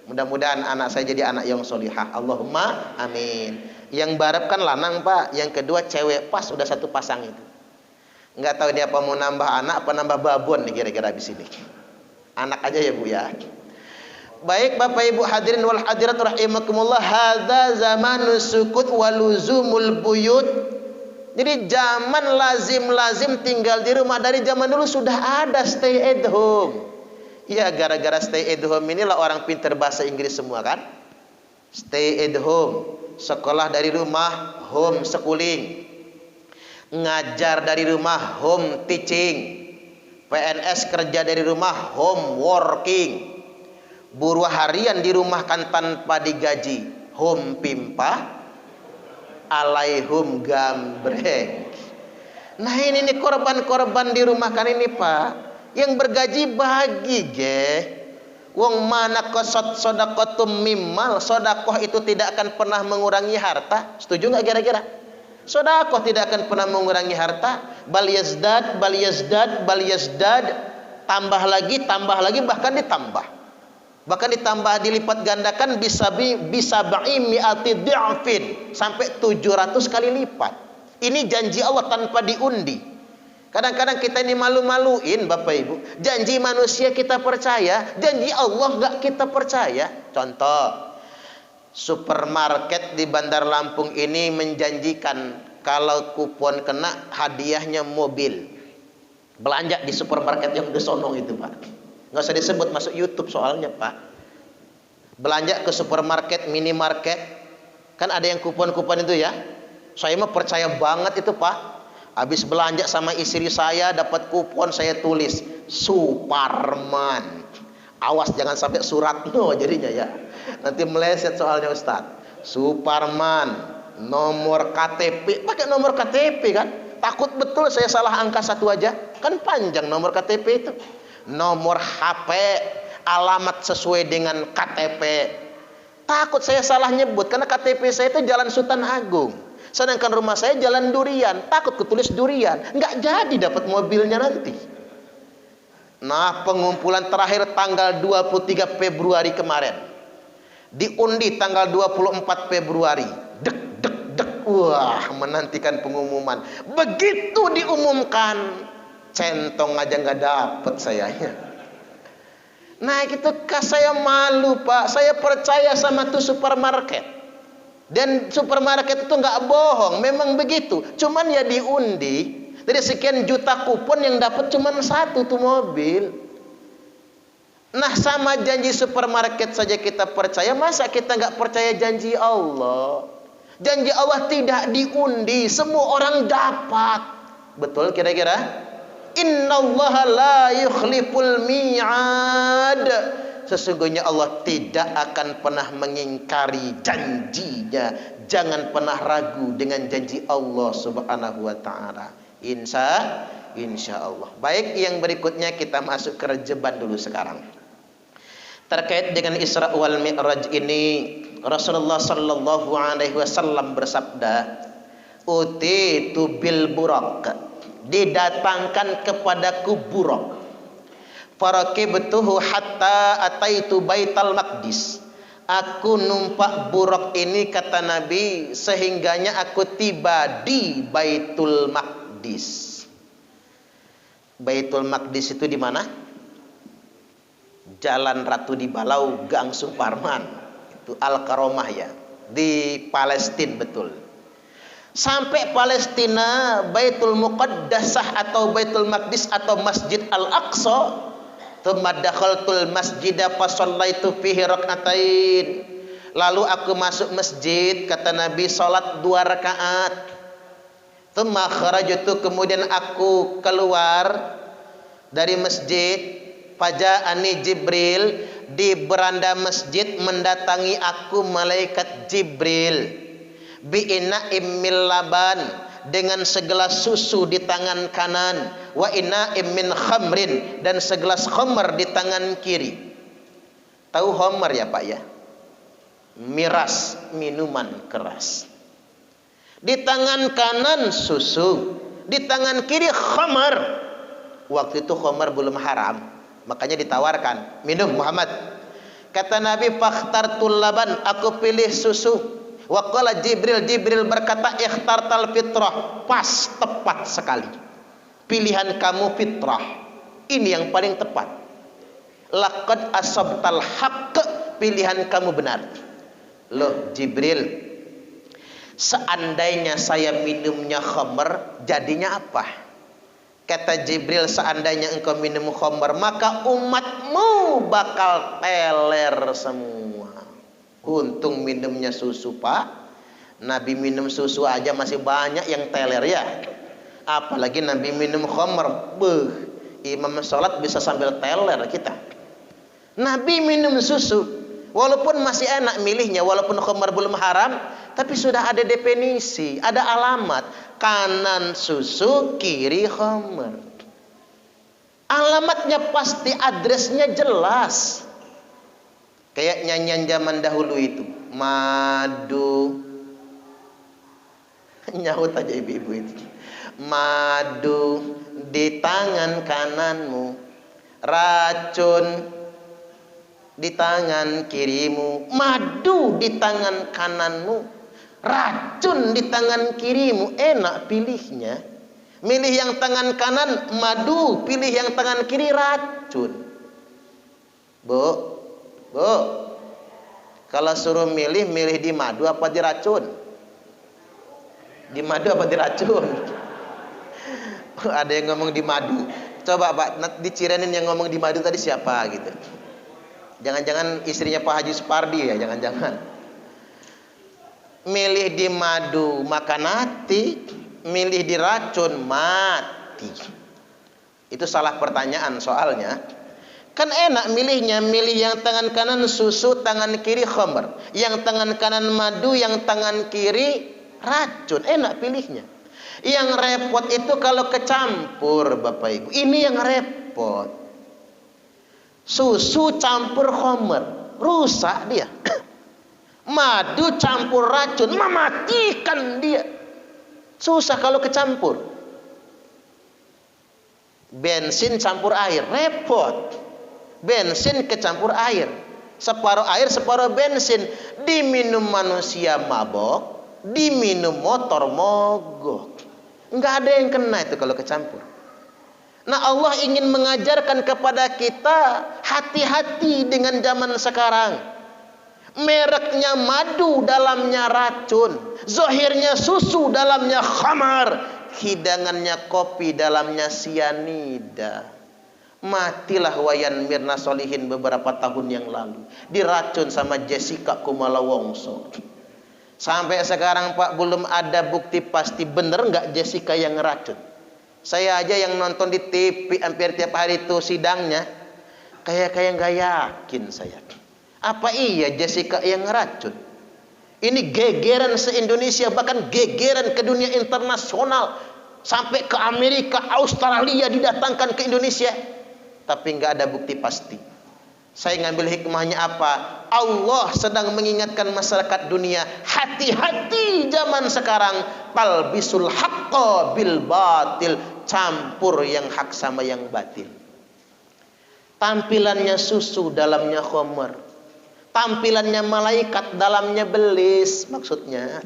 Mudah-mudahan anak saya jadi anak yang solihah, Allahumma amin. Yang barat kan lanang Pak, yang kedua cewek, pas udah 1 pasang itu. Nggak tahu dia apa mau nambah anak apa nambah babon nih kira-kira habis ini. Anak aja ya Bu ya. Baik Bapak Ibu hadirin wal hadirat rahimakumullah, hadza zamanus sukut waluzumul buyut. Jadi zaman lazim tinggal di rumah. Dari zaman dulu sudah ada stay at home. Ya gara-gara stay at home inilah orang pintar bahasa Inggris semua kan. Stay at home, sekolah dari rumah, home schooling. Ngajar dari rumah, home teaching. PNS kerja dari rumah, home working. Buruh harian dirumahkan tanpa digaji, home pimpah alaihum gambreng. Nah ini nih korban-korban dirumahkan ini Pak, yang bergaji bagi ge. Wong mana kosot sodakotum mimmal, sodakoh itu tidak akan pernah mengurangi harta. Setuju nggak kira-kira? Sodakoh tidak akan pernah mengurangi harta. Bal yazdad, tambah lagi, bahkan ditambah. Bahkan ditambah dilipat gandakan bisa mi'ati di'afin, sampai 700 kali lipat. Ini janji Allah tanpa diundi. Kadang-kadang kita ini malu-maluin Bapak Ibu. Janji manusia kita percaya, janji Allah nggak kita percaya. Contoh, supermarket di Bandar Lampung ini menjanjikan kalau kupon kena hadiahnya mobil. Belanja di supermarket yang udah sonong itu, Pak. Nggak usah disebut, masuk YouTube soalnya, Pak. Belanja ke supermarket, minimarket, kan ada yang kupon-kupon itu ya. Saya mah percaya banget itu, Pak. Habis belanja sama istri saya dapat kupon, saya tulis Suparman. Awas jangan sampai Suratno jadinya ya. Nanti meleset soalnya Ustaz. Suparman, nomor KTP, pakai nomor KTP kan? Takut betul saya salah angka satu aja. Kan panjang nomor KTP itu. Nomor HP, alamat sesuai dengan KTP. Takut saya salah nyebut karena KTP saya itu Jalan Sultan Agung. Sedangkan rumah saya Jalan Durian. Takut ketulis Durian, nggak jadi dapat mobilnya nanti. Nah, pengumpulan terakhir tanggal 23 Februari kemarin. Diundi tanggal 24 Februari. Dek. Wah, menantikan pengumuman. Begitu diumumkan, centong aja nggak dapet sayanya. Nah, itu saya malu, Pak. Saya percaya sama tuh supermarket. Dan supermarket itu nggak bohong, memang begitu. Cuman ya diundi. Dari sekian juta kupon yang dapat cuma satu tuh mobil. Nah, sama janji supermarket saja kita percaya, masa kita nggak percaya janji Allah? Janji Allah tidak diundi, semua orang dapat. Betul kira-kira? Innallaha la yukhliful mi'ad. Sesungguhnya Allah tidak akan pernah mengingkari janjinya. Jangan pernah ragu dengan janji Allah Subhanahu wa ta'ala. Insya Allah. Baik, yang berikutnya kita masuk ke rejeban dulu sekarang. Terkait dengan Isra wal Mi'raj ini, Rasulullah sallallahu alaihi wasallam bersabda, "Utitu bil buraq." Didatangkan kepadaku buraq. Farakibtuhu hatta ataitu Baitul Maqdis. Aku numpak buraq ini, kata Nabi, sehingganya aku tiba di Baitul Maqdis. Baitul Maqdis itu di mana? Jalan Ratu di Balau, Gang Suparman. Itu Al-Karomah ya. Di Palestina betul. Sampai Palestina, Baitul Muqaddasah atau Baitul Maqdis atau Masjid Al-Aqsa. Tsumma dakhaltul masjida fa shallaitu fihi rak'atain. Lalu aku masuk masjid, kata Nabi, salat 2 rakaat. Tsumma kharajtu, kemudian aku keluar dari masjid. Faja'ani Jibril, di beranda masjid mendatangi aku malaikat Jibril. Bi'ina'im min laban, dengan segelas susu di tangan kanan. Wa ina'im min khamrin, dan segelas khamr di tangan kiri. Tahu khamr ya Pak ya? Miras, minuman keras. Di tangan kanan susu, di tangan kiri khamr. Waktu itu khamr belum haram, makanya ditawarkan, minum Muhammad. Kata Nabi, fakhtartul laban, aku pilih susu. Wa qala Jibril, Jibril berkata, ikhtartal fitrah, pas, tepat sekali. Pilihan kamu fitrah, ini yang paling tepat. Laqad asabtal haqq, pilihan kamu benar. Loh Jibril, seandainya saya minumnya khamr, jadinya apa? Kata Jibril, seandainya engkau minum khamr, maka umatmu bakal teler semua. Untung minumnya susu Pak. Nabi minum susu aja masih banyak yang teler ya. Apalagi Nabi minum khamr. Imam sholat bisa sambil teler kita. Nabi minum susu, walaupun masih enak milihnya, walaupun khamr belum haram, tapi sudah ada definisi, ada alamat. Kanan susu, kiri khamr. Alamatnya pasti, adresnya jelas. Kayak nyanyian zaman dahulu itu, madu. Nyaut aja ibu-ibu itu. Madu di tangan kananmu, racun di tangan kirimu. Madu di tangan kananmu, racun di tangan kirimu. Enak pilihnya. Milih yang tangan kanan madu, pilih yang tangan kiri racun. Bu, kalau suruh milih, milih di madu apa di racun? Di madu apa di racun? Ada yang ngomong di madu, Coba Pak, diciranin yang ngomong di madu tadi siapa gitu. Jangan-jangan istrinya Pak Haji Supardi ya, jangan-jangan. Milih di madu maka mati, milih di racun mati. Itu salah pertanyaan soalnya. Kan enak milihnya, milih yang tangan kanan susu, tangan kiri khamr. Yang tangan kanan madu, yang tangan kiri racun. Enak pilihnya. Yang repot itu kalau kecampur, Bapak Ibu. Ini yang repot. Susu campur khamr, rusak dia. Madu campur racun, mematikan dia. Susah kalau kecampur. Bensin campur air, repot. Bensin kecampur air, separuh bensin. Diminum manusia mabok, diminum motor mogok. Enggak ada yang kena itu kalau kecampur. Nah, Allah ingin mengajarkan kepada kita hati-hati dengan zaman sekarang. Mereknya madu, dalamnya racun. Zohirnya susu, dalamnya khamar. Hidangannya kopi, dalamnya sianida. Matilah Wayan Mirna Solihin beberapa tahun yang lalu. Diracun sama Jessica Kumala Wongso. Sampai sekarang Pak belum ada bukti pasti bener nggak Jessica yang ngeracun. Saya aja yang nonton di TV hampir tiap hari itu sidangnya. Kayak nggak yakin saya. Apa iya Jessica yang ngeracun? Ini gegeran se-Indonesia, bahkan gegeran ke dunia internasional. Sampai ke Amerika, Australia didatangkan ke Indonesia. Tapi nggak ada bukti pasti. Saya ngambil hikmahnya apa? Allah sedang mengingatkan masyarakat dunia, hati-hati zaman sekarang. Talbisul haqqa bil batil, campur yang hak sama yang batil. Tampilannya susu, dalamnya khamr. Tampilannya malaikat, dalamnya belis. Maksudnya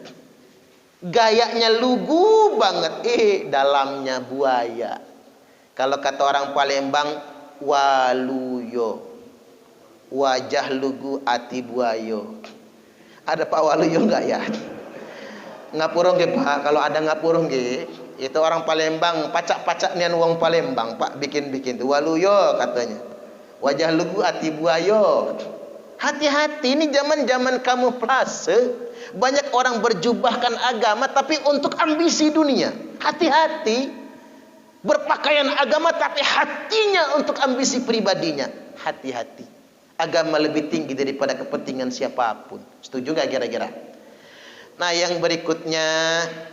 gayanya lugu banget, dalamnya buaya. Kalau kata orang Palembang, waluyo. Wajah lugu ati buayo. Ada Pak Waluyo enggak ya? Ngapurung ge Pak, kalau ada ngapurung ge, itu orang Palembang, pacak-pacak nian wong Palembang, Pak bikin-bikin tuh Waluyo katanya. Wajah lugu ati buayo. Hati-hati, ini zaman-zaman kamuflase. Banyak orang berjubahkan agama tapi untuk ambisi dunia. Hati-hati. Berpakaian agama tapi hatinya untuk ambisi pribadinya. Hati-hati. Agama lebih tinggi daripada kepentingan siapapun. Setuju gak kira-kira? Nah, yang berikutnya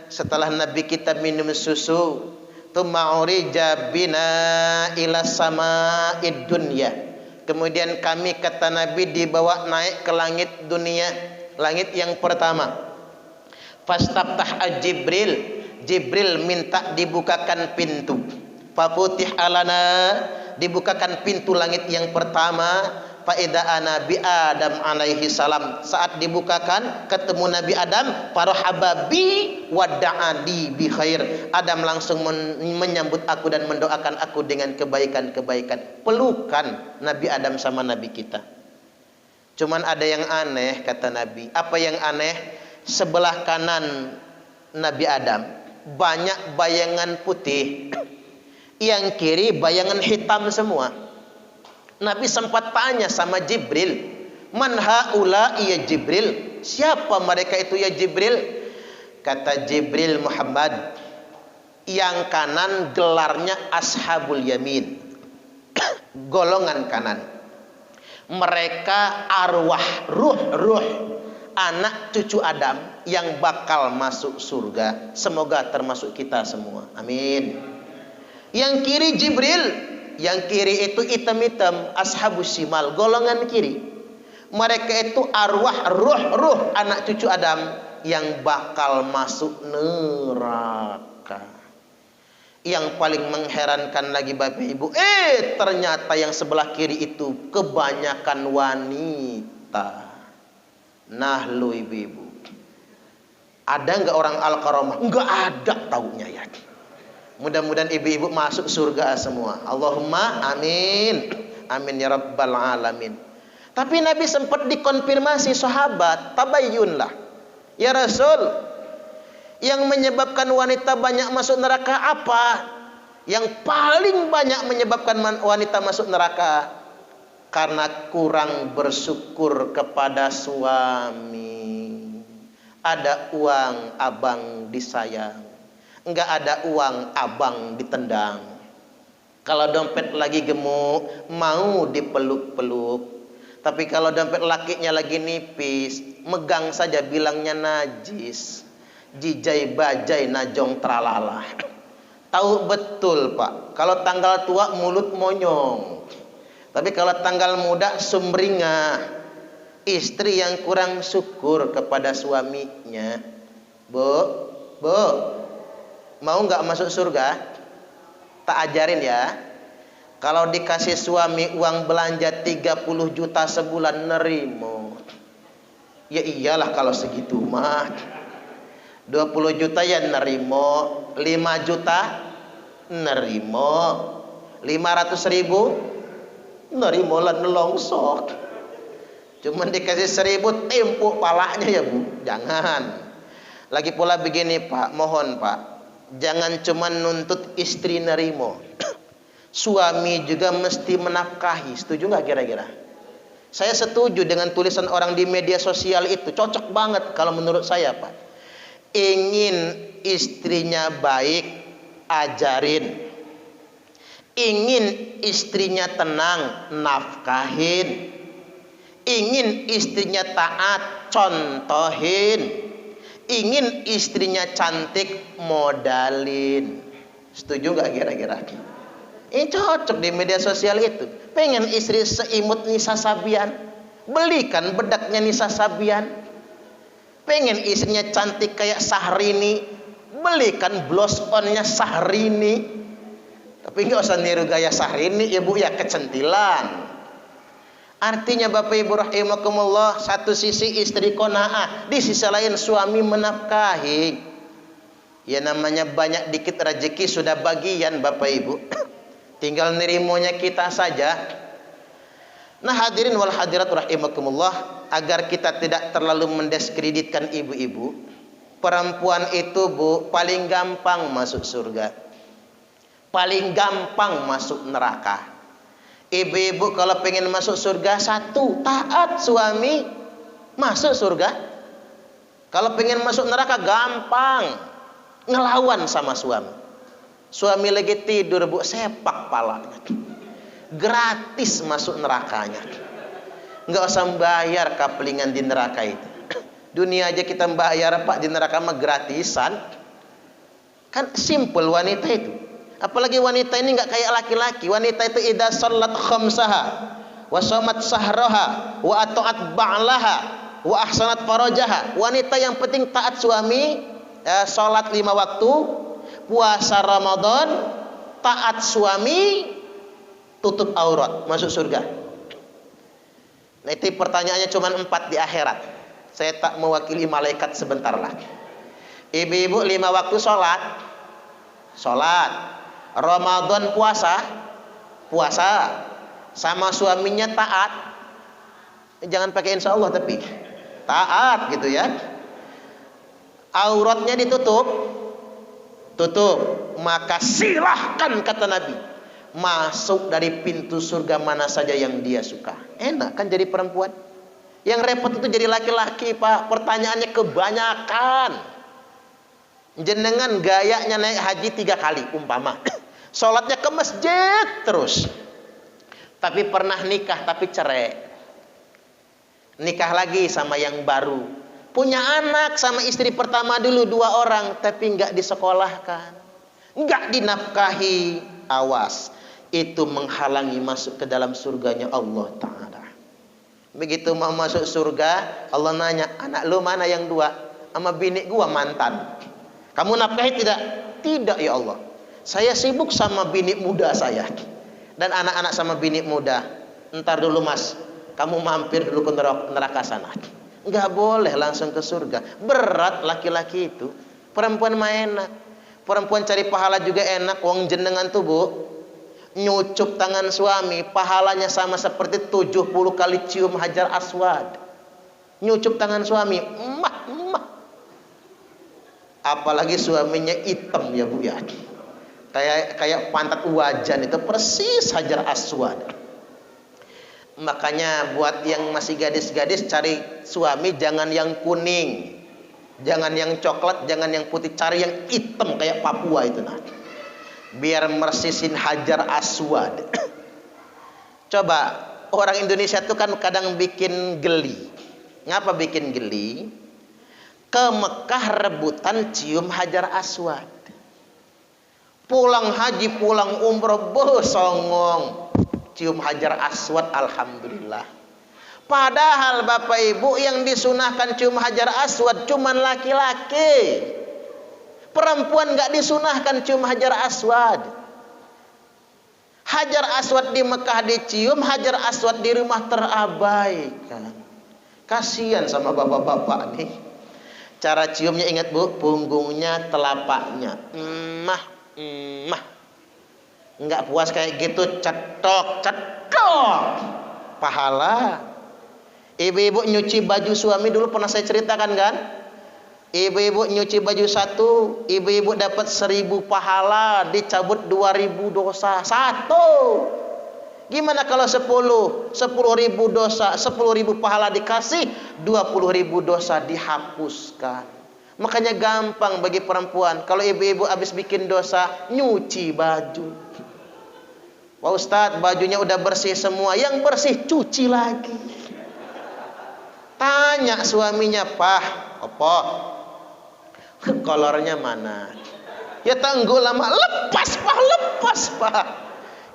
setelah Nabi kita minum susu, tuma'urija bina ila sama'id dunya. Kemudian kami, kata Nabi, dibawa naik ke langit dunia, langit yang pertama. Fastaftah Jibril. Jibril minta dibukakan pintu. Fafutih alana, dibukakan pintu langit yang pertama. Faida Nabi Adam alaihi salam. Saat dibukakan ketemu Nabi Adam, farahaba bi wada'ani bi khair. Adam langsung menyambut aku dan mendoakan aku dengan kebaikan-kebaikan. Pelukan Nabi Adam sama Nabi kita. Cuman ada yang aneh, kata Nabi. Apa yang aneh? Sebelah kanan Nabi Adam banyak bayangan putih, yang kiri bayangan hitam semua. Nabi sempat tanya sama Jibril, man haula ya Jibril, siapa mereka itu ya Jibril? Kata Jibril, Muhammad, yang kanan gelarnya ashabul yamin, golongan kanan. Mereka arwah, ruh anak cucu Adam yang bakal masuk surga. Semoga termasuk kita semua, amin. Yang kiri Jibril, yang kiri itu hitam-hitam, ashabus shimal, golongan kiri. Mereka itu arwah, ruh anak cucu Adam yang bakal masuk neraka. Yang paling mengherankan lagi Bapak Ibu, ternyata yang sebelah kiri itu kebanyakan wanita. Nah lu ibu-ibu, ada nggak orang Al-Karamah? Nggak ada taunya ya. Mudah-mudahan ibu-ibu masuk surga semua. Allahumma amin. Amin ya rabbal alamin. Tapi Nabi sempat dikonfirmasi sahabat, tabayyunlah. Ya Rasul, yang menyebabkan wanita banyak masuk neraka apa? Yang paling banyak menyebabkan wanita masuk neraka karena kurang bersyukur kepada suami. Ada uang, abang disayang. Enggak ada uang, abang ditendang. Kalau dompet lagi gemuk, mau dipeluk-peluk. Tapi kalau dompet lakinya lagi nipis, megang saja bilangnya najis. Jijai bajai najong tralala. Tahu betul Pak, kalau tanggal tua mulut monyong. Tapi kalau tanggal muda sumringah. Istri yang kurang syukur kepada suaminya. Bu, mau nggak masuk surga? Tak ajarin ya. Kalau dikasih suami uang belanja 30 juta sebulan nerimo. Ya iyalah kalau segitu mah. 20 juta ya nerimo, 5 juta nerimo, 500 ribu nerimo lah nelongsok. Cuman dikasih 1000 tempuk palanya ya Bu. Jangan. Lagi pula begini Pak, mohon Pak, jangan cuman nuntut istri nerimo. Suami juga mesti menafkahi. Setuju nggak kira-kira? Saya setuju dengan tulisan orang di media sosial itu. Cocok banget kalau menurut saya Pak. Ingin istrinya baik, ajarin. Ingin istrinya tenang, nafkahin. Ingin istrinya taat, contohin. Ingin istrinya cantik, modalin. Setuju nggak kira-kira? Ini cocok di media sosial itu. Pengen istri seimut Nisa Sabian, belikan bedaknya Nisa Sabian. Pengen istrinya cantik kayak Syahrini, belikan blush onnya Syahrini. Tapi nggak usah niru gaya Syahrini ya Bu ya, kecentilan. Artinya Bapak Ibu rahimakumullah, satu sisi istri qanaah, di sisi lain suami menafkahi. Ya namanya banyak dikit rezeki sudah bagian Bapak Ibu. Tinggal nerimonya kita saja. Nah hadirin wal hadirat rahimakumullah, agar kita tidak terlalu mendiskreditkan ibu-ibu, perempuan itu Bu paling gampang masuk surga, paling gampang masuk neraka. Ibu-ibu kalau pengen masuk surga, satu, taat suami, masuk surga. Kalau pengen masuk neraka gampang, ngelawan sama suami. Suami lagi tidur Bu, sepak palanya. Gratis masuk nerakanya. Nggak usah bayar kaplingan di neraka itu. Dunia aja kita bayar Pak, di neraka mah gratisan. Kan simple wanita itu. Apalagi wanita ini nggak kayak laki-laki. Wanita itu idza shallat khamsaha wa shamat sahraha wa ata'at ba'laha wa ahsanat farajaha. Wanita yang penting taat suami, salat 5 waktu, puasa Ramadan, taat suami, tutup aurat, masuk surga. Nah itu pertanyaannya cuma 4 di akhirat. Saya tak mewakili malaikat sebentar lagi. Ibu-ibu 5 waktu salat, Ramadan puasa, sama suaminya taat. Jangan pakai insya Allah tapi taat gitu ya. Auratnya ditutup, maka silahkan kata Nabi, masuk dari pintu surga mana saja yang dia suka. Enak kan jadi perempuan. Yang repot itu jadi laki-laki Pak. Pertanyaannya kebanyakan. Jenengan gayanya naik haji 3 kali umpama. Sholatnya ke masjid terus. Tapi pernah nikah tapi cerai. Nikah lagi sama yang baru. Punya anak sama istri pertama dulu 2 orang. Tapi nggak disekolahkan. Nggak dinafkahi. Awas. Itu menghalangi masuk ke dalam surganya Allah Ta'ala. Begitu mau masuk surga, Allah nanya, anak lu mana yang 2? Sama bini gua mantan. Kamu nafkahi tidak? Tidak ya Allah. Saya sibuk sama bini muda saya. Dan anak-anak sama bini muda. Ntar dulu mas, kamu mampir dulu ke neraka sana. Enggak boleh langsung ke surga. Berat laki-laki itu. Perempuan mah enak. Perempuan cari pahala juga enak. Wong jenengan tuh Bu, nyucup tangan suami, pahalanya sama seperti 70 kali cium hajar aswad. Nyucup tangan suami, emak. Apalagi suaminya hitam ya Bu ya. kayak pantat wajan itu persis Hajar Aswad. Makanya buat yang masih gadis-gadis cari suami jangan yang kuning, jangan yang coklat, jangan yang putih, cari yang hitam kayak Papua itu nah. Biar mersisin Hajar Aswad. Coba orang Indonesia tuh kan kadang bikin geli. Ngapa bikin geli? Ke Mekah rebutan cium Hajar Aswad. Pulang haji, pulang umroh, songong cium Hajar Aswad, alhamdulillah. Padahal Bapak Ibu yang disunahkan cium Hajar Aswad cuman laki-laki. Perempuan nggak disunahkan cium Hajar Aswad. Hajar Aswad di Mekah dicium, Hajar Aswad di rumah terabaikan. Kasihan sama bapak-bapak nih. Cara ciumnya ingat Bu, punggungnya, telapaknya. Nggak puas kayak gitu, cetok pahala. Ibu-ibu nyuci baju suami dulu pernah saya ceritakan kan? Ibu-ibu nyuci baju satu, ibu-ibu dapat 1000 pahala, dicabut 2000 dosa. Satu. Gimana kalau 10 ribu dosa, 10.000 pahala dikasih, 20.000 dosa dihapuskan. Makanya gampang bagi perempuan. Kalau ibu-ibu habis bikin dosa, nyuci baju. Pak Ustadz, bajunya udah bersih semua, yang bersih cuci lagi. Tanya suaminya, Pak, apa? Kolornya mana? Ya tangguh lama, lepas Pak.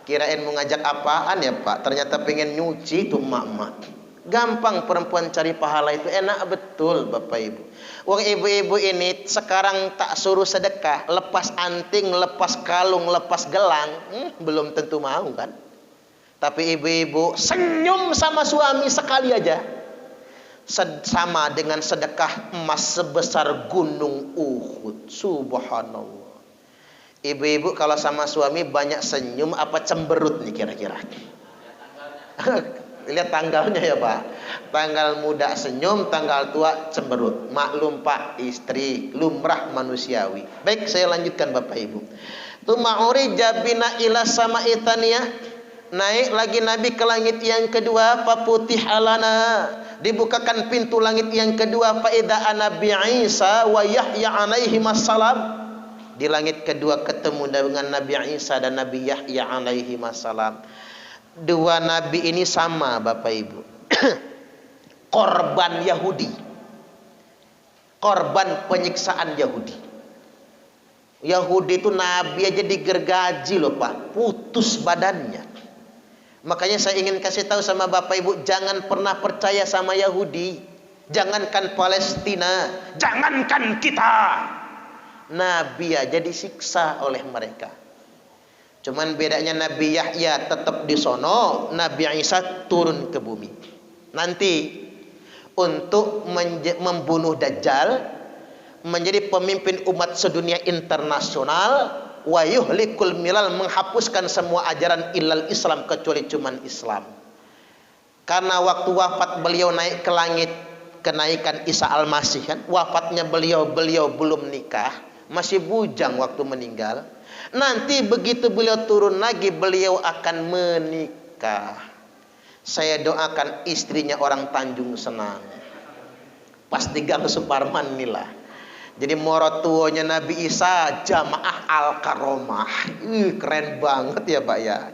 Kirain mau ngajak apaan ya Pak? Ternyata pengen nyuci tuh mak-mak. Gampang perempuan cari pahala itu, enak betul Bapak Ibu. Uang ibu-ibu ini sekarang tak suruh sedekah, lepas anting, lepas kalung, lepas gelang, belum tentu mau kan? Tapi ibu-ibu senyum sama suami sekali aja, sama dengan sedekah emas sebesar gunung Uhud. Subhanallah. Ibu-ibu kalau sama suami banyak senyum apa cemberut nih kira-kira? Lihat tanggalnya ya Pak. Tanggal muda senyum, tanggal tua cemberut. Maklum Pak, istri lumrah manusiawi. Baik, saya lanjutkan Bapak Ibu. Tuma'uri jabina ila sama itania. Naik lagi Nabi ke langit yang kedua, paputih alana. Dibukakan pintu langit yang kedua, faida Nabi Isa wa Yahya alaihi wassalam. Di langit kedua ketemu dengan Nabi Isa dan Nabi Yahya alaihi wassalam. Dua nabi ini sama Bapak Ibu. Korban Yahudi. Korban penyiksaan Yahudi. Yahudi itu nabi aja digergaji loh Pak. Putus badannya. Makanya saya ingin kasih tahu sama Bapak Ibu, jangan pernah percaya sama Yahudi. Jangankan Palestina, jangankan kita. Nabi aja disiksa oleh mereka. Cuman bedanya Nabi Yahya tetap di sono, Nabi Isa turun ke bumi. Nanti untuk membunuh Dajjal, menjadi pemimpin umat sedunia internasional, wa yuhlikul milal, menghapuskan semua ajaran illal Islam kecuali cuman Islam. Karena waktu wafat beliau naik ke langit, kenaikan Isa Al-Masih kan, wafatnya beliau belum nikah, masih bujang waktu meninggal. Nanti begitu beliau turun lagi, beliau akan menikah. Saya doakan istrinya orang Tanjung Senang, pas di Gang Suparman inilah. Jadi morotuonya Nabi Isa Jamaah Al-Karomah. Keren banget ya Pak ya.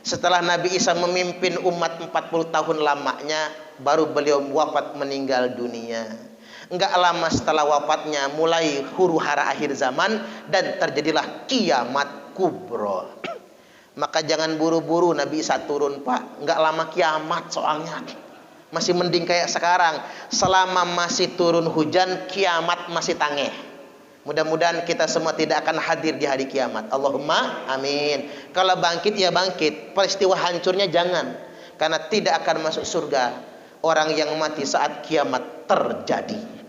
Setelah Nabi Isa memimpin umat 40 tahun lamanya, baru beliau wafat meninggal dunia. Enggak lama setelah wafatnya mulai huru-hara akhir zaman dan terjadilah kiamat kubro. Maka jangan buru-buru Nabi Isa turun Pak. Enggak lama kiamat soalnya. Masih mending kayak sekarang. Selama masih turun hujan, kiamat masih tangeh. Mudah-mudahan kita semua tidak akan hadir di hari kiamat. Allahumma amin. Kalau bangkit ya bangkit. Peristiwa hancurnya jangan. Karena tidak akan masuk surga orang yang mati saat kiamat terjadi.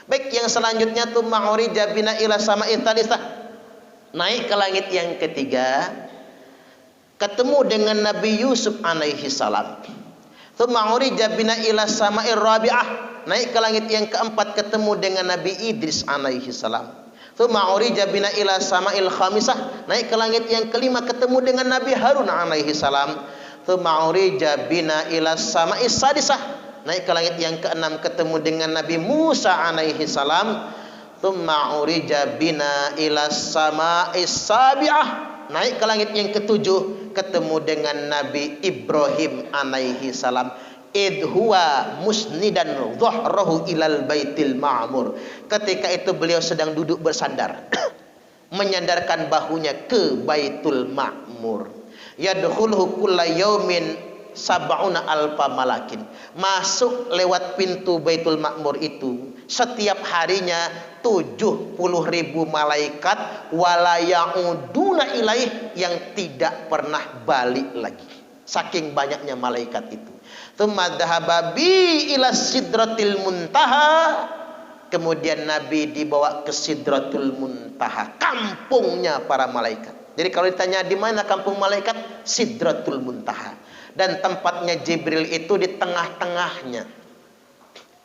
Baik, yang selanjutnya tuh ma'uri jabina ila sama'i thalitsah. Naik ke langit yang ketiga, ketemu dengan Nabi Yusuf alaihi salam. Ma'uri jabina ila sama'ir rabi'ah. Naik ke langit yang keempat, ketemu dengan Nabi Idris alaihi salam. Tsumma urija bina ila sama'il khamisah, naik ke langit yang kelima ketemu dengan Nabi Harun alaihi salam. Tsumma urija bina ila sama'is sadisah, naik ke langit yang keenam ketemu dengan Nabi Musa alaihi salam. Tsumma urija bina ila sama'is sabi'ah, naik ke langit yang ketujuh ketemu dengan Nabi Ibrahim alaihi salam. Id huwa musnidan dhahrahu ilal baitil ma'mur, ketika itu beliau sedang duduk bersandar menyandarkan bahunya ke Baitul Ma'mur. Yadkhuluhu kulla yaumin sab'una alfa malakin, masuk lewat pintu Baitul Ma'mur itu setiap harinya 70.000 malaikat, wala ya'uduna ilaih, yang tidak pernah balik lagi, saking banyaknya malaikat itu. Tsumma dhahaba bi ila sidratil muntaha, kemudian Nabi dibawa ke Sidratul Muntaha, kampungnya para malaikat. Jadi kalau ditanya di mana kampung malaikat, Sidratul Muntaha, dan tempatnya Jibril itu di tengah-tengahnya.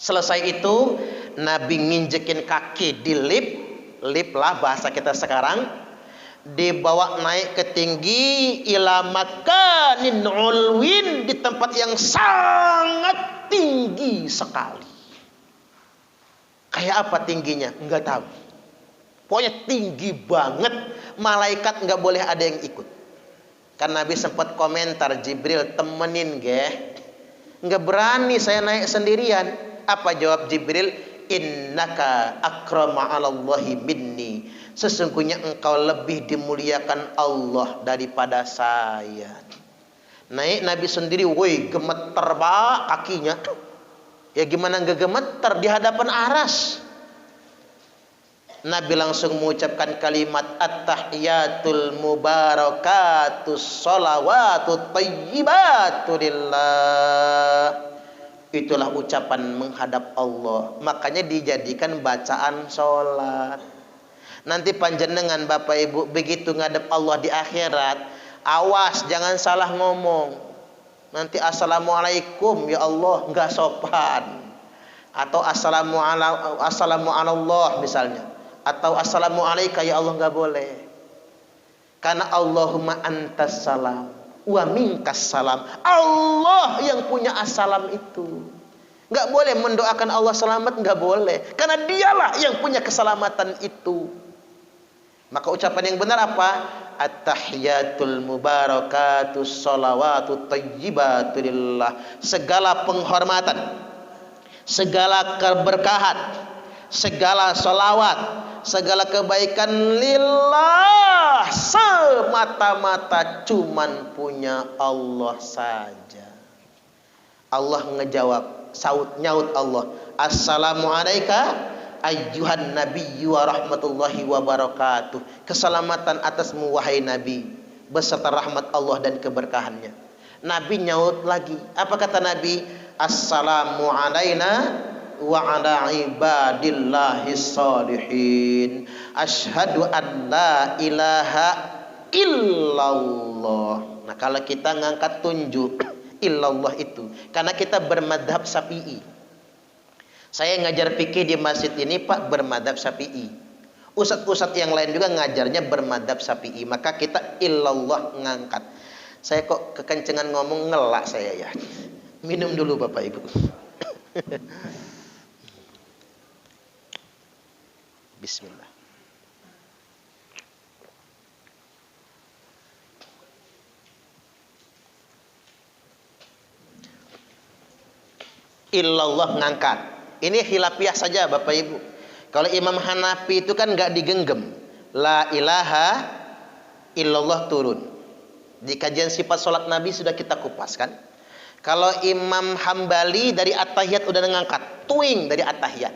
Selesai itu Nabi nginjekin kaki di lift lah bahasa kita sekarang, dibawa naik ke tinggi ila makanin ulwin, di tempat yang sangat tinggi sekali. Kayak apa tingginya? Enggak tahu. Pokoknya tinggi banget, malaikat enggak boleh ada yang ikut. Kan Nabi sempat komentar, Jibril temenin geh. Enggak berani saya naik sendirian. Apa jawab Jibril? Innaka akrama 'alallahi minni, sesungguhnya engkau lebih dimuliakan Allah daripada saya. Naik Nabi sendiri, woi gemeter pak kakinya. Ya gimana enggak gemeter di hadapan aras. Nabi langsung mengucapkan kalimat at-tahiyatul mubarakatus sholawatut thayyibatu lillah. Itulah ucapan menghadap Allah, makanya dijadikan bacaan sholat. Nanti panjenengan Bapak Ibu begitu ngadep Allah di akhirat, awas jangan salah ngomong. Nanti assalamualaikum ya Allah enggak sopan, atau assalamu Allah misalnya, atau assalamu alaika ya Allah enggak boleh. Karena Allahumma antas salam wa minkas salam, Allah yang punya assalam itu. Enggak boleh mendoakan Allah selamat, enggak boleh, karena dialah yang punya keselamatan itu. Maka ucapan yang benar apa? At-tahiyatul mubarakatus sholawatut thayyibatu lillah, segala penghormatan, segala keberkahan, segala sholawat, segala kebaikan lillah, semata-mata cuman punya Allah saja. Allah ngejawab, nyaut Allah, assalamu alayka ayyuhan nabiyyu wa rahmatullahi wa barakatuh, keselamatan atasmu wahai Nabi, beserta rahmat Allah dan keberkahannya. Nabi nyaut lagi, apa kata Nabi? Assalamu alaina wa ala ibadillahis salihin, asyhadu an la ilaha illallah. Nah kalau kita ngangkat tunjuk illallah itu karena kita bermadhab Syafi'i. Saya ngajar fikih di masjid ini Pak bermadhab Syafi'i. Ustadz-ustadz yang lain juga ngajarnya bermadhab Syafi'i. Maka kita illallah ngangkat. Saya kok kekencengan ngomong, ngelak saya ya. Minum dulu Bapak Ibu. Bismillah. Illallah ngangkat. Ini khilafiyah saja Bapak Ibu. Kalau Imam Hanafi itu kan nggak digenggam, la ilaha illallah turun. Di kajian sifat sholat Nabi sudah kita kupas kan. Kalau Imam Hambali dari at-tahiyat udah ngangkat, tuing dari at-tahiyat.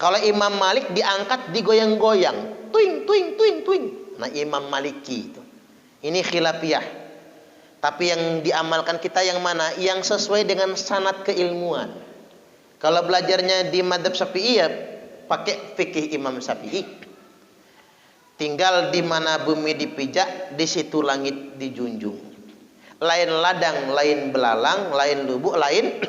Kalau Imam Malik diangkat digoyang-goyang, tuing tuing tuing tuing. Nah Imam Maliki itu. Ini khilafiyah. Tapi yang diamalkan kita yang mana? Yang sesuai dengan sanad keilmuan. Kalau belajarnya di madhab Syafi'i ya pakai fikih Imam Syafi'i. Tinggal di mana bumi dipijak, di situ langit dijunjung. Lain ladang, lain belalang, lain lubuk, lain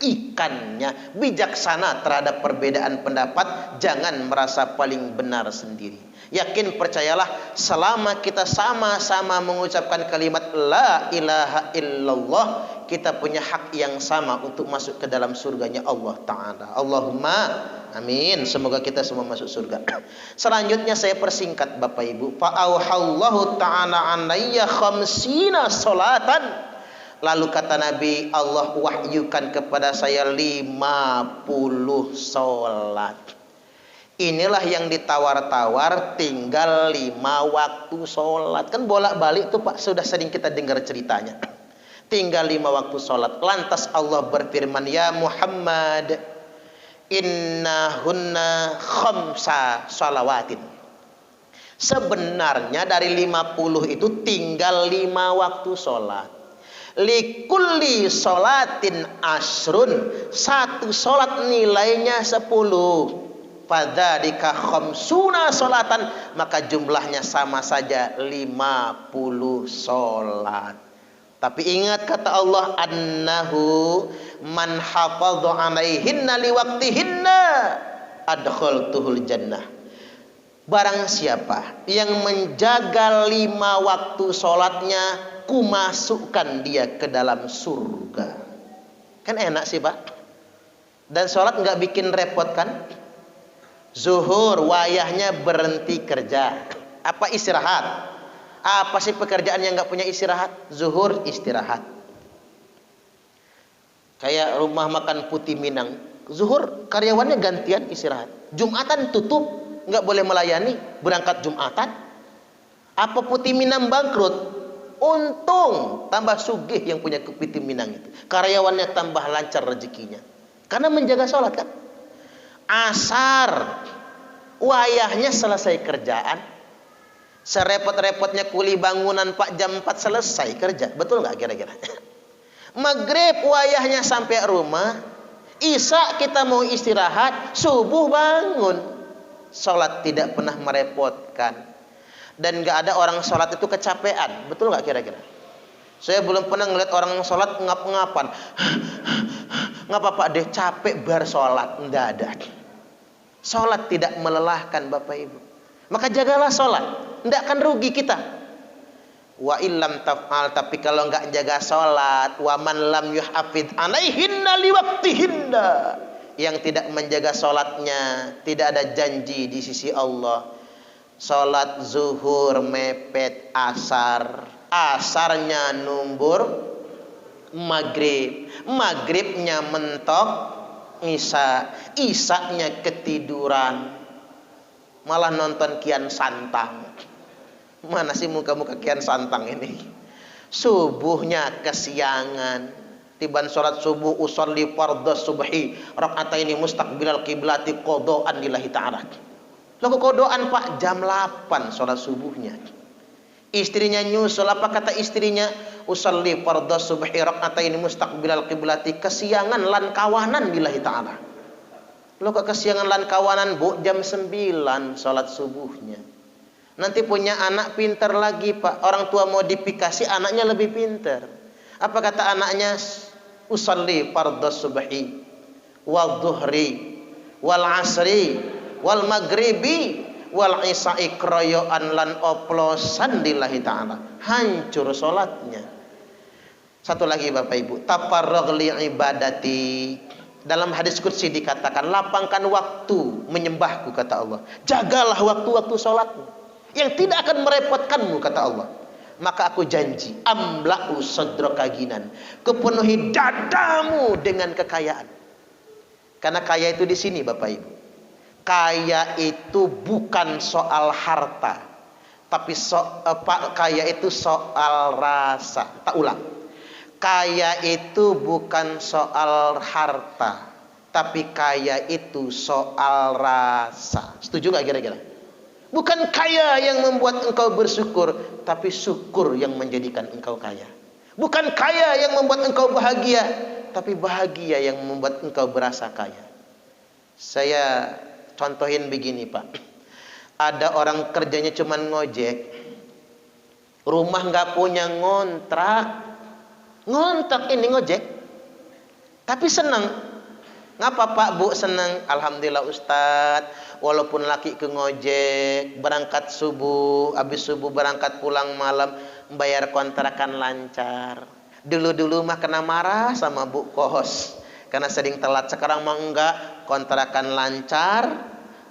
ikannya, bijaksana terhadap perbedaan pendapat, jangan merasa paling benar sendiri. Yakin, percayalah, selama kita sama-sama mengucapkan kalimat la ilaha illallah, kita punya hak yang sama untuk masuk ke dalam surganya Allah Ta'ala. Allahumma amin. Semoga kita semua masuk surga. Selanjutnya saya persingkat Bapak Ibu. Fa'auhallahu ta'ala alayya khamsina solatan. Lalu kata Nabi, Allah wahyukan kepada saya 50 solat. Inilah yang ditawar-tawar, tinggal 5 waktu sholat. Kan bolak-balik tuh Pak, sudah sering kita dengar ceritanya. Tinggal 5 waktu sholat. Lantas Allah berfirman, ya Muhammad, innahunna khamsa shalawatin. Sebenarnya dari 50 itu tinggal 5 waktu sholat. Likulli sholatin asrun. Satu sholat nilainya 10. Fadzalika khamsuna sholatan, maka jumlahnya sama saja 50 sholat. Tapi ingat kata Allah, annahu man hafadha alaihinna liwaqtihinna adkhaltuhul jannah. Barang siapa yang menjaga 5 waktu sholatnya, kumasukkan dia ke dalam surga. Kan enak sih Pak. Dan sholat nggak bikin repot kan? Zuhur wayahnya berhenti kerja. Apa istirahat? Apa sih pekerjaan yang nggak punya istirahat? Zuhur istirahat. Kayak rumah makan Putih Minang. Zuhur karyawannya gantian istirahat. Jumatan tutup, nggak boleh melayani. Berangkat Jumatan. Apa Putih Minang bangkrut? Untung tambah sugih yang punya Putih Minang itu. Karyawannya tambah lancar rezekinya. Karena menjaga sholat kan. Asar wayahnya selesai kerjaan, serepot-repotnya kuli bangunan Pak jam 4 selesai kerja, betul nggak kira-kira? Maghrib wayahnya sampai rumah, Isya kita mau istirahat, subuh bangun. Sholat tidak pernah merepotkan, dan nggak ada orang sholat itu kecapean, betul nggak kira-kira? Saya belum pernah ngeliat orang sholat ngap-ngapan. Nggak apa-apa deh, capek bar sholat, nggak ada. Sholat tidak melelahkan Bapak Ibu. Maka jagalah sholat, tidak akan rugi kita. Wa illam taf'al, tapi kalau nggak jaga sholat, wa man lam yuhafid alaihinna liwaqtihinna, yang tidak menjaga sholatnya, tidak ada janji di sisi Allah. Sholat zuhur mepet asar, asarnya numbur maghrib, maghribnya mentok Isya, Isyanya ketiduran, malah nonton Kian Santang. Mana sih muka-muka Kian Santang ini? Subuhnya kesiangan, tiban sholat subuh, usolli fardhu subhi raka'ataini mustaqbilal qiblati qadaan lillahi ta'ala. Lalu qadaan Pak jam 8 sholat subuhnya. Istrinya nyusul, apa kata istrinya? Usolli fardhu subhi raka'ataini mustaqbilal qiblati, kesiangan lan kawanan lillahi ta'ala. Lo kok kesiangan lan kawanan Bu, jam 9 sholat subuhnya. Nanti punya anak pintar lagi Pak, orang tua modifikasi anaknya lebih pintar. Apa kata anaknya? Usolli fardhu subhi wal dhuhri wal asri wal maghribi wal isya'i kroyoan lan oplosan lillahi ta'ala. Hancur sholatnya. Satu lagi Bapak Ibu, tafarragh li ibadati. Dalam hadis qudsi dikatakan, lapangkan waktu menyembahku kata Allah. Jagalah waktu-waktu sholatmu yang tidak akan merepotkanmu kata Allah. Maka aku janji, amla'u sadraka ginan, kepenuhi dadamu dengan kekayaan. Karena kaya itu di sini Bapak Ibu. Kaya itu bukan soal harta, tapi kaya itu soal rasa. Tak ulang. Kaya itu bukan soal harta, tapi kaya itu soal rasa. Setuju nggak kira-kira? Bukan kaya yang membuat engkau bersyukur, tapi syukur yang menjadikan engkau kaya. Bukan kaya yang membuat engkau bahagia, tapi bahagia yang membuat engkau berasa kaya. Saya contohin begini Pak, ada orang kerjanya cuma ngojek, rumah nggak punya ngontrak ini ngojek, Tapi senang. Ngapa Pak Bu senang? Alhamdulillah Ustaz, walaupun laki ke ngojek, berangkat subuh, habis subuh berangkat pulang malam, bayar kontrakan lancar. Dulu-dulu mah kena marah sama Bu Kos karena sering telat. Sekarang mah enggak, kontrakan lancar,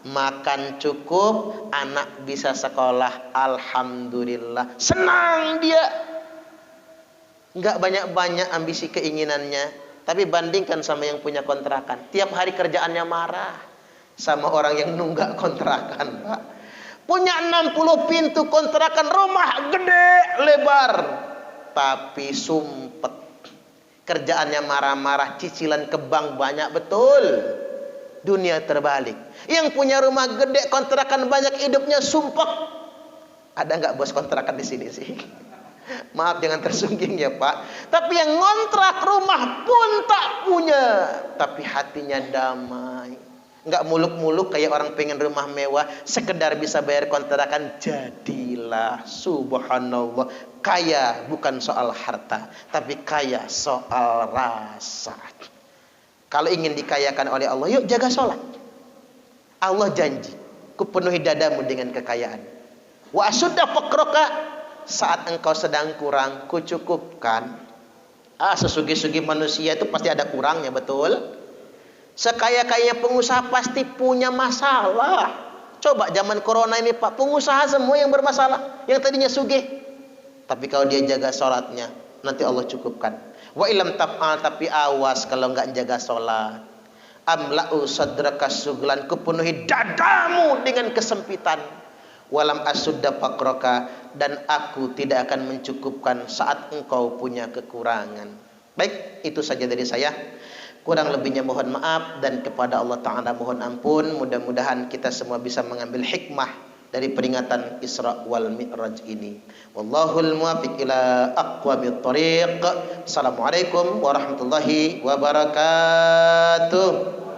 makan cukup, anak bisa sekolah. Alhamdulillah. Senang dia. Enggak banyak-banyak ambisi keinginannya. Tapi bandingkan sama yang punya kontrakan. Tiap hari kerjaannya marah sama orang yang nunggak kontrakan, Pak. Punya 60 pintu kontrakan, rumah gede, lebar. Tapi sumpet. Kerjaannya marah-marah, cicilan ke bank banyak betul. Dunia terbalik. Yang punya rumah gede, kontrakan banyak, hidupnya sumpek. Ada nggak bos kontrakan di sini sih? Maaf jangan tersungging ya Pak. Tapi yang ngontrak rumah pun tak punya, tapi hatinya damai. Nggak muluk-muluk kayak orang pengen rumah mewah, sekedar bisa bayar kontrakan. Jadilah subhanallah kaya bukan soal harta, tapi kaya soal rasa. Kalau ingin dikayakan oleh Allah, yuk jaga sholat. Allah janji, kupenuhi dadamu dengan kekayaan. Wa asudda faqraka, saat engkau sedang kurang, kucukupkan. Sesugi-sugi manusia itu pasti ada kurangnya, betul. Sekaya-kaya pengusaha pasti punya masalah. Coba zaman corona ini Pak, pengusaha semua yang bermasalah, yang tadinya sugih. Tapi kalau dia jaga sholatnya, nanti Allah cukupkan. Wa ilam taf'al, tapi awas kalau enggak jaga sholat. Amla'u sadraka suglan, kupenuhi dadamu dengan kesempitan. Walam asudda faqraka, dan aku tidak akan mencukupkan saat engkau punya kekurangan. Baik, itu saja dari saya. Kurang lebihnya mohon maaf, dan kepada Allah Ta'ala mohon ampun. Mudah-mudahan kita semua bisa mengambil hikmah dari peringatan Isra wal Mi'raj ini. Wallahul muwaffiq ila aqwamit thoriq. Assalamualaikum warahmatullahi wabarakatuh.